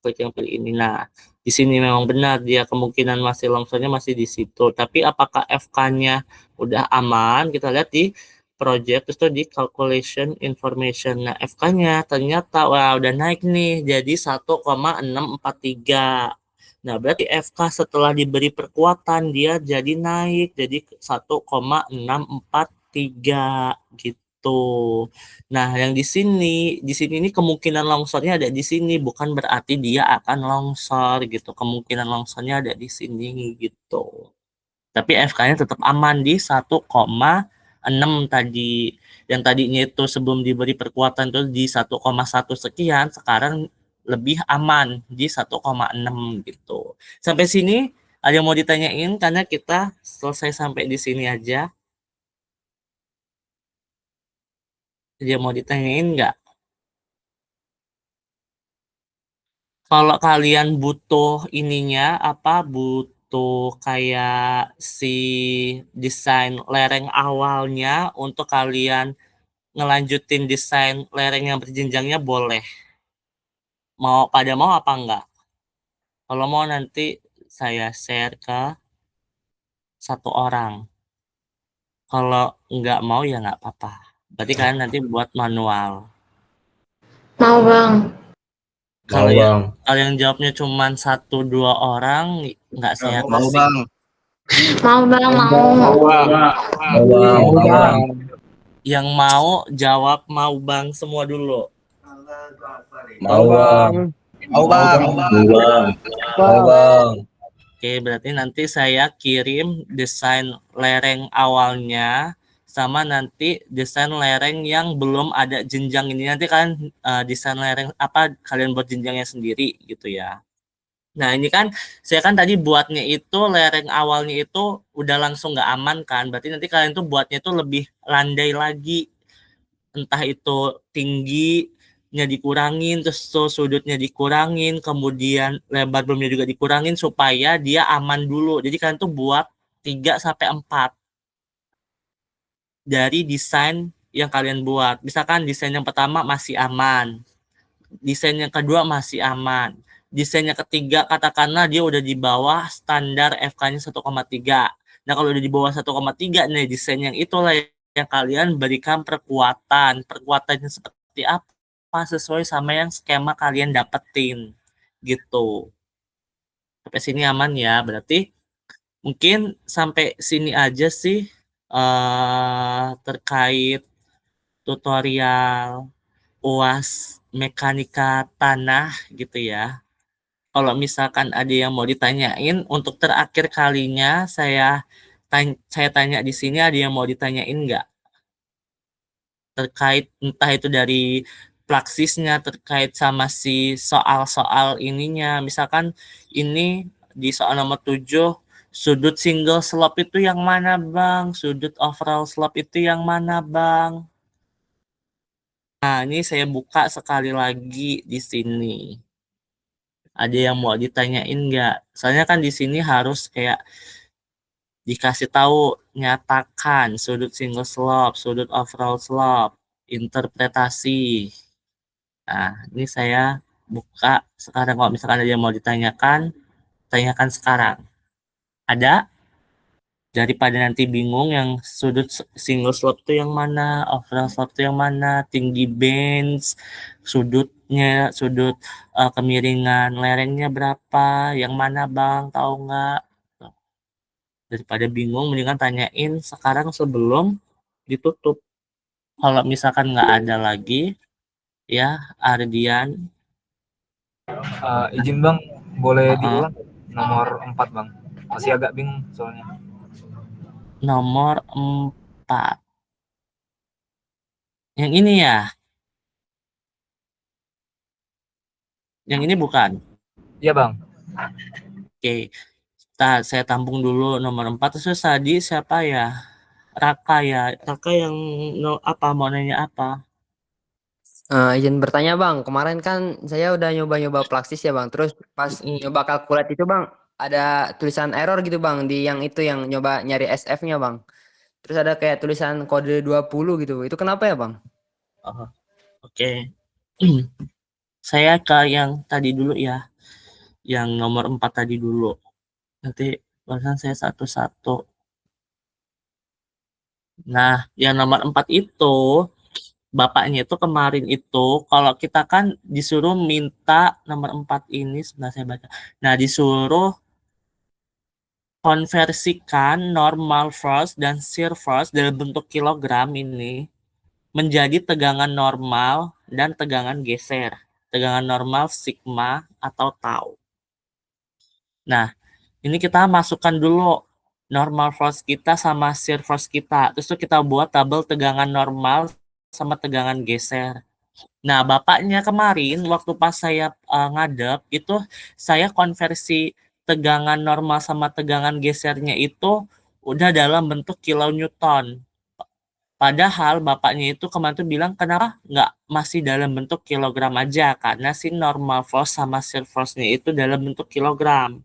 Klik yang pilih ini. Nah, di sini memang benar dia kemungkinan masih longsornya masih di situ. Tapi apakah FK-nya udah aman? Kita lihat di project, terus di calculation information. Nah, FK-nya ternyata wah udah naik nih jadi 1,643. Nah, berarti FK setelah diberi perkuatan dia jadi naik jadi 1,643 gitu. Nah, yang di sini ini kemungkinan longsornya ada di sini, bukan berarti dia akan longsor gitu. Kemungkinan longsornya ada di sini gitu. Tapi FK-nya tetap aman di 1,6 tadi. Yang tadinya itu sebelum diberi perkuatan itu di 1,1 sekian, sekarang lebih aman di 1,6 gitu. Sampai sini ada yang mau ditanyain karena kita selesai sampai di sini aja. Ada yang mau ditanyain nggak? Kalau kalian butuh ininya apa butuh kayak si desain lereng awalnya untuk kalian ngelanjutin desain lereng yang berjenjangnya boleh. Mau apa enggak? Kalau mau nanti saya share ke satu orang. Kalau enggak mau ya enggak apa-apa. Berarti kalian nanti buat manual. Mau bang. Kalau Mau, yang Bang. kalau yang jawabnya cuma 1-2 orang enggak saya Mau kasih. bang. Mau bang, mau. Mau, Bang. Mau, Bang. Yang mau jawab mau bang semua dulu. Mau, Bang. Mau bang. Mau bang. Mau bang. Oke, berarti nanti saya kirim desain lereng awalnya sama nanti desain lereng yang belum ada jenjang ini. Nanti kan desain lereng apa kalian buat jenjangnya sendiri gitu ya. Nah, ini kan saya kan tadi buatnya itu lereng awalnya itu udah langsung nggak aman kan. Berarti nanti kalian tuh buatnya itu lebih landai lagi. Entah itu tingginya dikurangin, terus sudutnya dikurangin, kemudian lebar belumnya juga dikurangin supaya dia aman dulu. Jadi kalian tuh buat 3-4 dari desain yang kalian buat. Misalkan desain yang pertama masih aman, desain yang kedua masih aman, desain yang ketiga katakanlah dia udah di bawah standar FK-nya 1,3. Nah, kalau udah di bawah 1,3 nih desain yang itulah yang kalian berikan perkuatan. Perkuatannya seperti apa sesuai sama yang skema kalian dapetin gitu. Sampai sini aman ya. Berarti mungkin sampai sini aja sih terkait tutorial UAS mekanika tanah gitu ya. Kalau misalkan ada yang mau ditanyain, untuk terakhir kalinya saya tanya di sini ada yang mau ditanyain nggak? Terkait entah itu dari praksisnya, terkait sama si soal-soal ininya. Misalkan ini di soal nomor 7, sudut single slope itu yang mana Bang? Sudut overall slope itu yang mana Bang? Nah, ini saya buka sekali lagi di sini. Ada yang mau ditanyain nggak? Soalnya kan di sini harus kayak dikasih tahu, nyatakan sudut single slope, sudut overall slope, interpretasi. Nah, ini saya buka sekarang. Kalau misalkan ada yang mau ditanyakan, tanyakan sekarang. Ada? Daripada nanti bingung yang sudut single slope itu yang mana, overall slope itu yang mana, tinggi bench, sudutnya, sudut kemiringan lerengnya berapa, yang mana Bang, tahu nggak? Daripada bingung, mendingan tanyain sekarang sebelum ditutup. Kalau misalkan nggak ada lagi, ya Ardian. Izin Bang, boleh diulang nomor 4 Bang. Masih agak bingung soalnya. Nomor 4. Yang ini ya? Yang ini bukan? Iya Bang. Oke. Saya tampung dulu nomor 4. Terus tadi siapa ya? Raka ya. Raka yang apa? Mau nanya apa? Izin bertanya Bang, kemarin kan saya udah nyoba-nyoba Praksis ya Bang, terus pas nyoba kalkulat itu Bang, ada tulisan error gitu Bang, di yang itu yang nyoba nyari SF-nya Bang. Terus ada kayak tulisan kode 20 gitu, itu kenapa ya Bang? Oh, oke. Saya ke yang tadi dulu ya, yang nomor 4 tadi dulu. Nanti barusan saya satu-satu. Nah, yang nomor 4 itu, bapaknya itu kemarin itu, kalau kita kan disuruh minta nomor 4 ini, sebentar saya baca. Nah, disuruh konversikan normal force dan shear force dalam bentuk kilogram ini menjadi tegangan normal dan tegangan geser. Tegangan normal sigma atau tau. Nah, ini kita masukkan dulu normal force kita sama shear force kita. Terus kita buat tabel tegangan normal sama tegangan geser. Nah, bapaknya kemarin waktu pas saya ngadep itu saya konversi tegangan normal sama tegangan gesernya itu udah dalam bentuk kilonewton. Padahal bapaknya itu kemarin tuh bilang kenapa nggak masih dalam bentuk kilogram aja, karena si normal force sama shear force-nya itu dalam bentuk kilogram.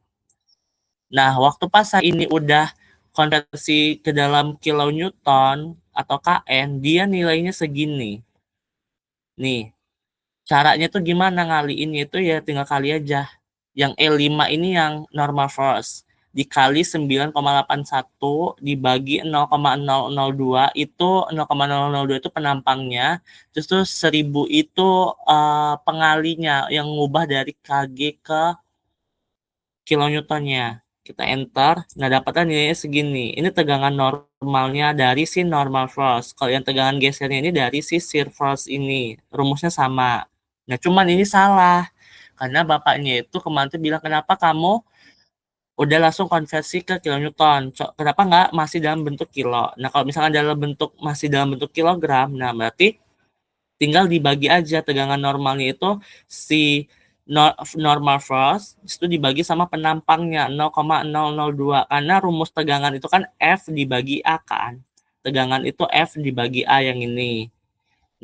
Nah, waktu pas saya ini udah konversi ke dalam kilonewton atau kN, dia nilainya segini. Nih, caranya tuh gimana ngaliinnya itu ya tinggal kali aja. Yang E5 ini yang normal force. Dikali 9,81 dibagi 0,002 itu 0,002 itu penampangnya. Terus tuh 1000 itu pengalinya yang ngubah dari kg ke kilonewtonnya. Kita enter, nah dapatnya nilainya segini. Ini tegangan normalnya dari si normal force. Kalau yang tegangan gesernya ini dari si shear force ini. Rumusnya sama. Nah cuman ini salah. Karena bapaknya itu kemarin tuh bilang kenapa kamu udah langsung konversi ke kilonewton. Kenapa nggak masih dalam bentuk kilo? Nah kalau misalkan dalam bentuk masih dalam bentuk kilogram, nah berarti tinggal dibagi aja tegangan normalnya itu si normal force itu dibagi sama penampangnya 0,002 karena rumus tegangan itu kan F dibagi A kan. Tegangan itu F dibagi A yang ini.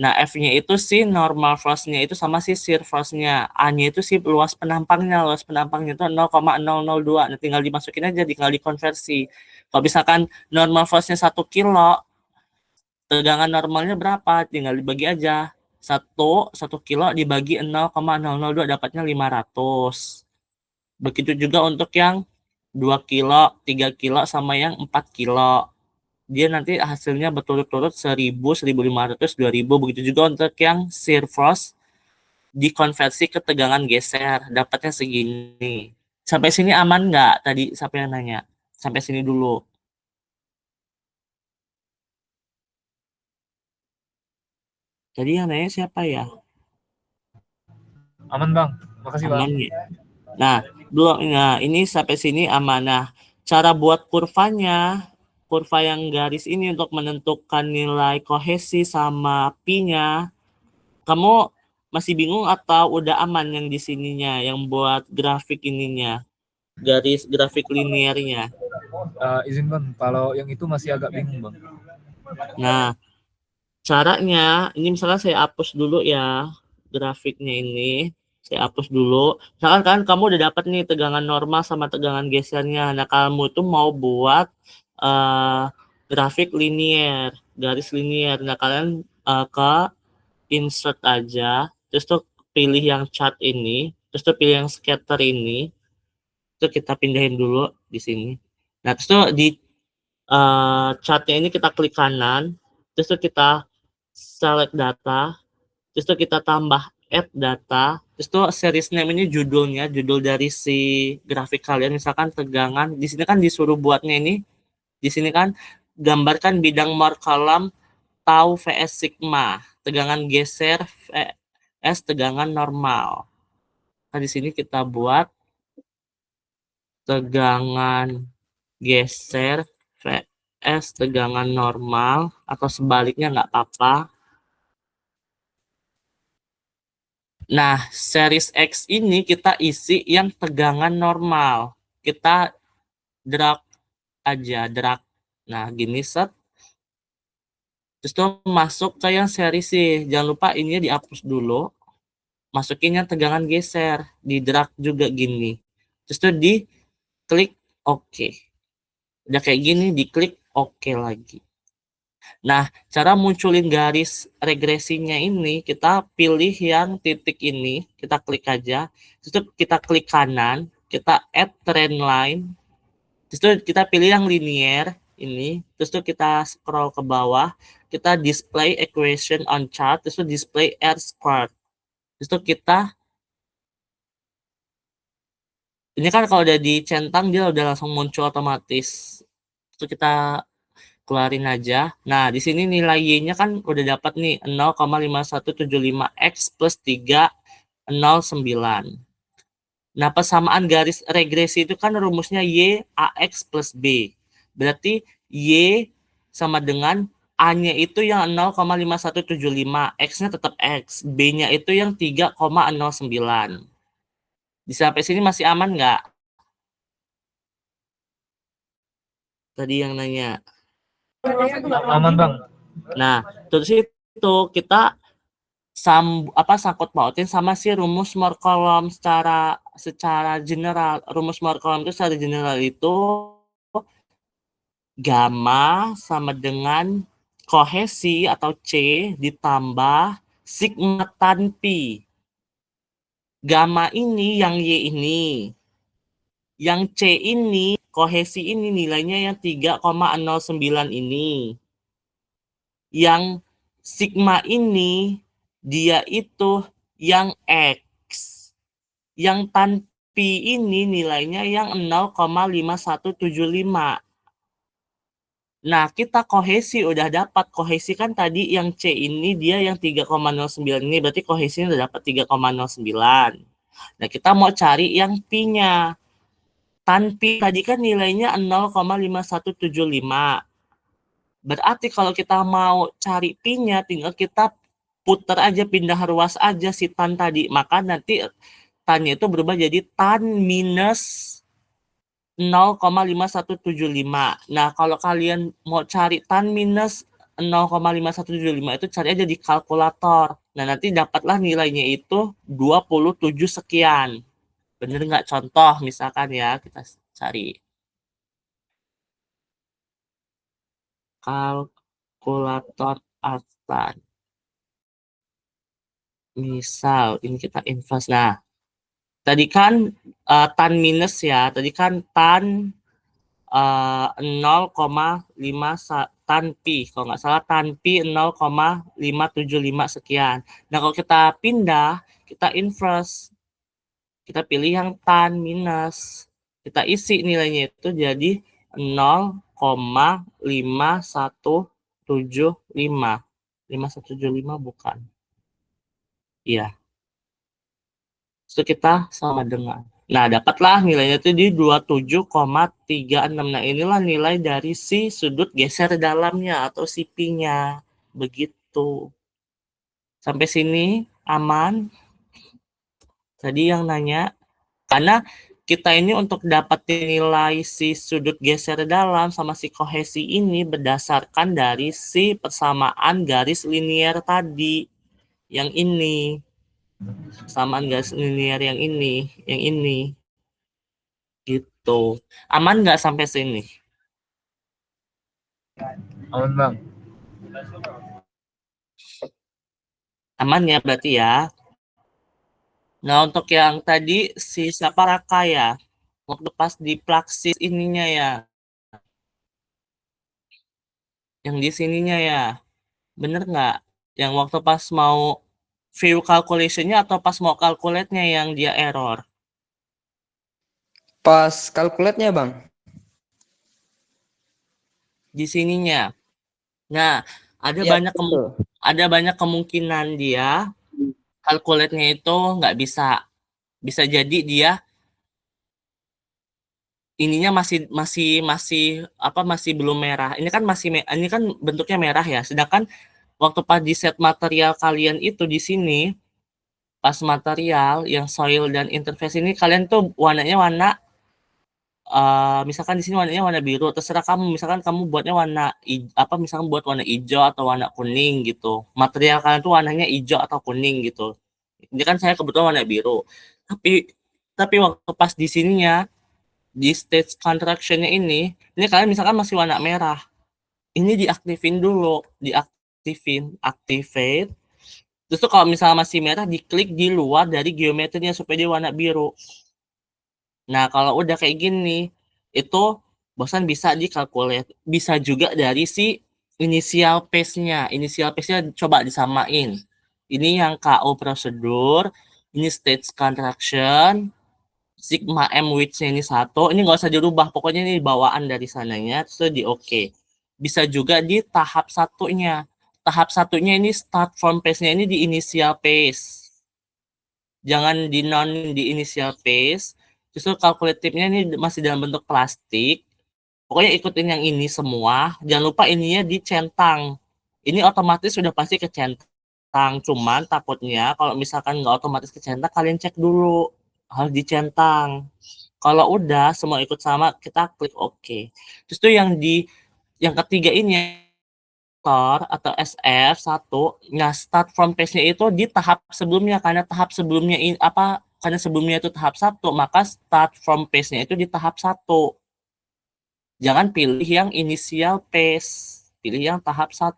Nah, F-nya itu si normal force-nya itu sama si shear force-nya. A-nya itu si luas penampangnya. Luas penampangnya itu 0,002. Nah, tinggal dimasukin aja, tinggal dikonversi. Kalau misalkan normal force-nya 1 kilo, tegangan normalnya berapa? Tinggal dibagi aja. 1 kilo dibagi 0,002 dapatnya 500. Begitu juga untuk yang 2 kilo, 3 kilo sama yang 4 kilo. Dia nanti hasilnya berturut-turut 1000, 1500, 2000. Begitu juga untuk yang shear force dikonversi ke tegangan geser. Dapatnya segini. Sampai sini aman nggak? Tadi siapa yang nanya? Sampai sini dulu. Tadi yang nanya siapa ya? Aman Bang, makasih Bang. Aman ya. Nah, ini sampai sini aman. Nah, cara buat kurvanya, kurva yang garis ini untuk menentukan nilai kohesi sama pi-nya, kamu masih bingung atau udah aman yang di sininya, yang buat grafik ininya, garis grafik linearnya? Izin Bang, kalau yang itu masih agak bingung Bang. Nah, caranya, ini misalnya saya hapus dulu ya, grafiknya ini. Saya hapus dulu. Misalkan kan kamu udah dapat nih tegangan normal sama tegangan gesernya. Nah, kamu tuh mau buat grafik linear, garis linear. Nah, kalian ke insert aja. Terus tuh pilih yang chart ini, terus tuh pilih yang scatter ini, itu kita pindahin dulu di sini. Nah, terus tuh di chartnya ini kita klik kanan, terus tuh kita select data, terus tuh kita tambah add data, terus tuh series name ini judulnya, judul dari si grafik kalian, misalkan tegangan, di sini kan disuruh buatnya ini, di sini kan gambarkan bidang more column tau vs sigma, tegangan geser vs tegangan normal. Nah, di sini kita buat tegangan geser vs tegangan normal, atau sebaliknya nggak apa-apa. Nah, series X ini kita isi yang tegangan normal. Kita drag aja, drag. Nah, gini set. Terus tuh masuk ke yang series C. Jangan lupa ini dihapus dulu. Masukin yang tegangan geser. Di drag juga gini. Terus tuh di klik OK. Udah kayak gini, diklik OK lagi. Nah, cara munculin garis regresinya ini, kita pilih yang titik ini, kita klik aja, terus kita klik kanan, kita add trend line, terus kita pilih yang linear ini, terus kita scroll ke bawah, kita display equation on chart, terus display R squared, terus kita, ini kan kalau udah dicentang dia udah langsung muncul otomatis, terus kita keluarin aja. Nah, di sini nilai Y-nya kan udah dapat nih 0,5175X plus 309. Nah, persamaan garis regresi itu kan rumusnya Y AX plus B. Berarti Y sama dengan A-nya itu yang 0,5175, X-nya tetap X, B-nya itu yang 3,09. Bisa sampai sini masih aman nggak? Tadi yang nanya. Aman bang. Nah, terus itu kita sangkut pautin sama si rumus Moore column secara general. Rumus Moore column itu secara general itu gamma sama dengan kohesi atau C ditambah sigma tan pi. Gamma ini yang Y ini. Yang C ini, kohesi ini nilainya yang 3,09 ini. Yang sigma ini dia itu yang X. Yang tan pi ini nilainya yang 0,5175. Nah, kita kohesi udah dapat. Kohesi kan tadi yang C ini dia yang 3,09 ini, berarti kohesinya udah dapat 3,09. Nah, kita mau cari yang Pi-nya. Tan pi tadi kan nilainya 0,5175. Berarti kalau kita mau cari Pi-nya, tinggal kita putar aja, pindah ruas aja si tan tadi. Maka nanti tan-nya itu berubah jadi tan minus 0,5175. Nah, kalau kalian mau cari tan minus 0,5175 itu cari aja di kalkulator. Nah, nanti dapatlah nilainya itu 27 sekian. Bener nggak? Contoh misalkan ya, kita cari. Kalkulator Artan. Misal, ini kita invest. Nah, tadi kan tan minus ya. Tadi kan tan 0,5 tan pi. Kalau nggak salah tan pi 0,575 sekian. Nah, kalau kita pindah, kita inverse. Kita pilih yang tan minus. Kita isi nilainya itu jadi 0,5175. 5175 bukan. Iya. Itu kita sama dengan. Nah, dapatlah nilainya itu di 27,36. Nah, inilah nilai dari si sudut geser dalamnya atau si Pi-nya. Begitu. Sampai sini aman? Tadi yang nanya. Karena kita ini untuk dapat nilai si sudut geser dalam sama si kohesi ini berdasarkan dari si persamaan garis linear tadi. Yang ini. Persamaan garis linear yang ini. Yang ini. Gitu. Aman nggak sampai sini? Aman bang. Aman ya berarti ya. Nah, untuk yang tadi si siapa Raka ya, waktu pas di Plaksis ininya ya, yang di sininya ya, bener nggak? Yang waktu pas mau view calculation-nya atau pas mau calculate-nya yang dia error? Pas kalkulatnya bang. Di sininya. Nah, ada Iya banyak betul. ada banyak kemungkinan dia calculate-nya itu nggak bisa. Bisa jadi dia ininya masih belum merah. Ini kan bentuknya merah ya. Sedangkan waktu pas di set material kalian itu di sini pas material yang soil dan interface ini kalian tuh warnanya misalkan di sini warnanya warna biru, terserah kamu. Misalkan kamu buatnya misalkan buat warna hijau atau warna kuning gitu. Material kalian tuh warnanya hijau atau kuning gitu. Ini kan saya kebetulan warna biru. Tapi waktu pas di sininya di stage contraction-nya ini kalian misalkan masih warna merah. Ini diaktifin dulu, activate. Terus tuh kalau misalnya masih merah, diklik di luar dari geometrinya supaya dia warna biru. Nah, kalau udah kayak gini, itu bosan bisa dikalkulate. Bisa juga dari si initial pace-nya. Initial pace-nya coba disamain. Ini yang KO prosedur, ini stage contraction, sigma M width-nya ini 1. Ini nggak usah dirubah, pokoknya ini bawaan dari sananya, terus di oke. Bisa juga di tahap satunya. Tahap satunya ini start from pace-nya ini di initial pace. Jangan di non di initial pace. Justru kalkulatifnya ini masih dalam bentuk plastik. Pokoknya ikutin yang ini semua. Jangan lupa ininya dicentang. Ini otomatis sudah pasti kecentang. Cuman takutnya kalau misalkan nggak otomatis kecentang, kalian cek dulu. Harus dicentang. Kalau udah semua ikut sama, kita klik OK. Terus tuh yang ketiga ini atau SF1, nah start from page-nya itu di tahap sebelumnya, karena sebelumnya itu tahap 1, maka start from page-nya itu di tahap 1. Jangan pilih yang initial page, pilih yang tahap 1.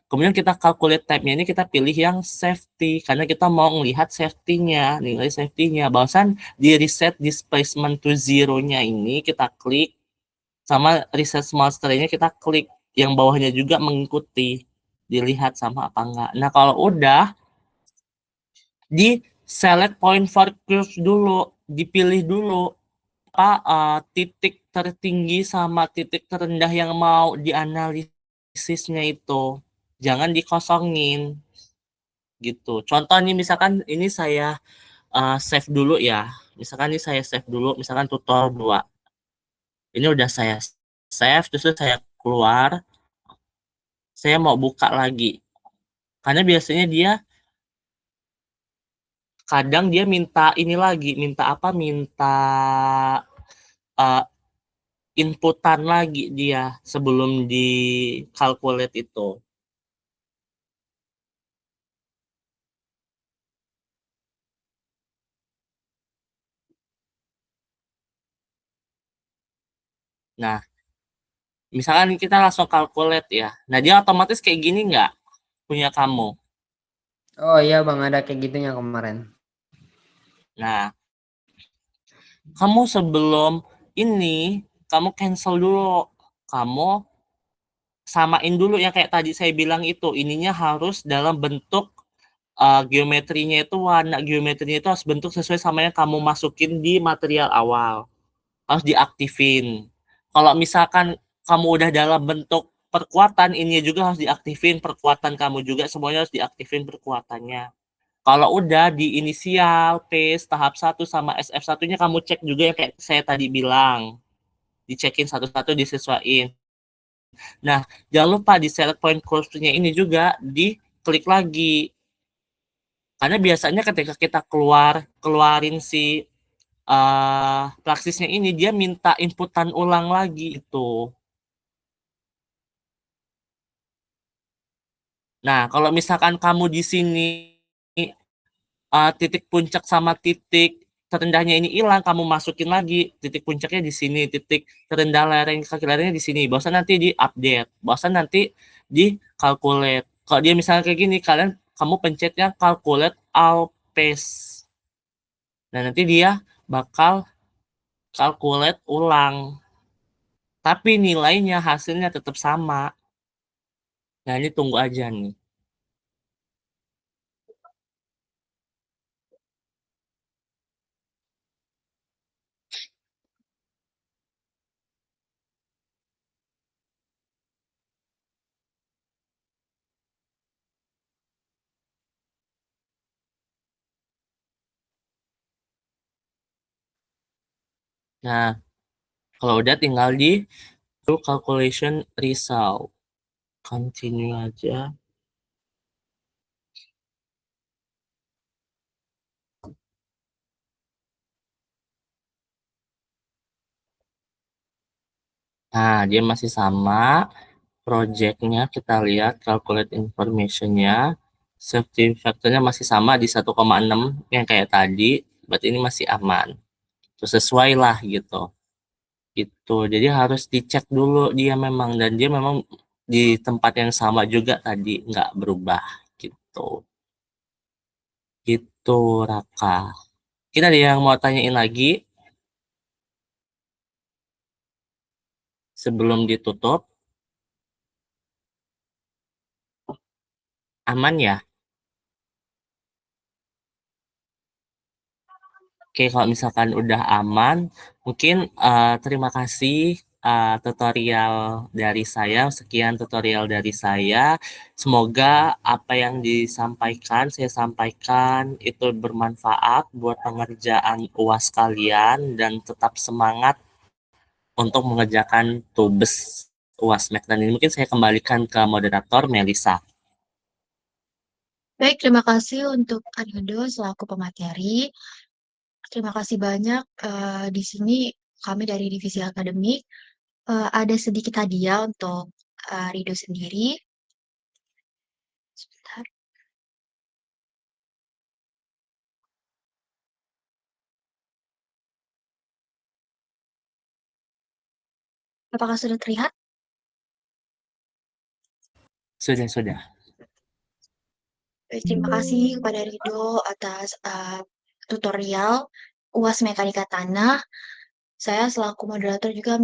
Kemudian kita calculate type-nya ini kita pilih yang safety, karena kita mau melihat safety-nya, nilai safety-nya. Bahwasan di reset displacement to zero-nya ini kita klik, sama reset small square-nya kita klik. Yang bawahnya juga mengikuti, dilihat sama apa enggak. Nah, kalau udah, di select point for curve dulu, dipilih dulu titik tertinggi sama titik terendah yang mau dianalisisnya itu. Jangan dikosongin. Gitu. Contoh nih misalkan ini saya save dulu ya. Misalkan ini saya save dulu, misalkan tutorial 2. Ini udah saya save, terus saya keluar. Saya mau buka lagi. Karena biasanya dia kadang dia minta ini lagi, minta inputan lagi dia sebelum di calculate itu. Nah, misalkan kita langsung calculate ya. Nah, dia otomatis kayak gini nggak punya kamu? Oh iya bang, ada kayak gitunya kemarin. Nah, kamu sebelum ini, kamu cancel dulu. Kamu samain dulu yang kayak tadi saya bilang itu. Ininya harus dalam bentuk geometrinya itu, warna geometrinya itu harus bentuk sesuai sama yang kamu masukin di material awal. Harus diaktifin. Kalau misalkan kamu udah dalam bentuk perkuatan, ini juga harus diaktifin perkuatan kamu juga, semuanya harus diaktifin perkuatannya. Kalau udah di inisial, pace, tahap 1 sama SF1-nya kamu cek juga yang kayak saya tadi bilang. Dicekin satu-satu, disesuaiin. Nah, jangan lupa di select point curve-nya ini juga diklik lagi. Karena biasanya ketika kita keluarin si praksisnya ini, dia minta inputan ulang lagi itu. Nah, kalau misalkan kamu di sini titik puncak sama titik terendahnya ini hilang, kamu masukin lagi titik puncaknya di sini, titik terendah lereng kaki lerengnya di sini. Bahwasan nanti di update, bahwasan nanti di calculate. Kalau dia misalnya kayak gini, kamu pencetnya calculate all pace. Nah, nanti dia bakal calculate ulang. Tapi nilainya, hasilnya tetap sama. Nah, ini tunggu aja nih. Nah, kalau udah tinggal di do calculation result. Continue aja. Nah, dia masih sama. Project-nya kita lihat calculate information-nya. Safety factor-nya masih sama di 1,6 yang kayak tadi. Berarti ini masih aman. Terus sesuai lah gitu. Gitu. Jadi harus dicek dulu dia memang. Dan dia memang di tempat yang sama juga tadi. Nggak berubah gitu. Gitu, Raka. Kita ada yang mau tanyain lagi sebelum ditutup. Aman ya? Oke, kalau misalkan udah aman, mungkin terima kasih tutorial dari saya. Sekian tutorial dari saya. Semoga apa yang disampaikan, saya sampaikan itu bermanfaat buat pengerjaan UAS kalian dan tetap semangat untuk mengerjakan tugas UAS Mektan ini. Mungkin saya kembalikan ke moderator Melisa. Baik, terima kasih untuk Aryodo selaku pemateri. Terima kasih banyak. Di sini kami dari divisi akademik ada sedikit hadiah untuk Rido sendiri. Sebentar. Apakah sudah terlihat? Sudah. Baik, terima kasih kepada Rido atas tutorial UAS Mekanika Tanah. Saya selaku moderator juga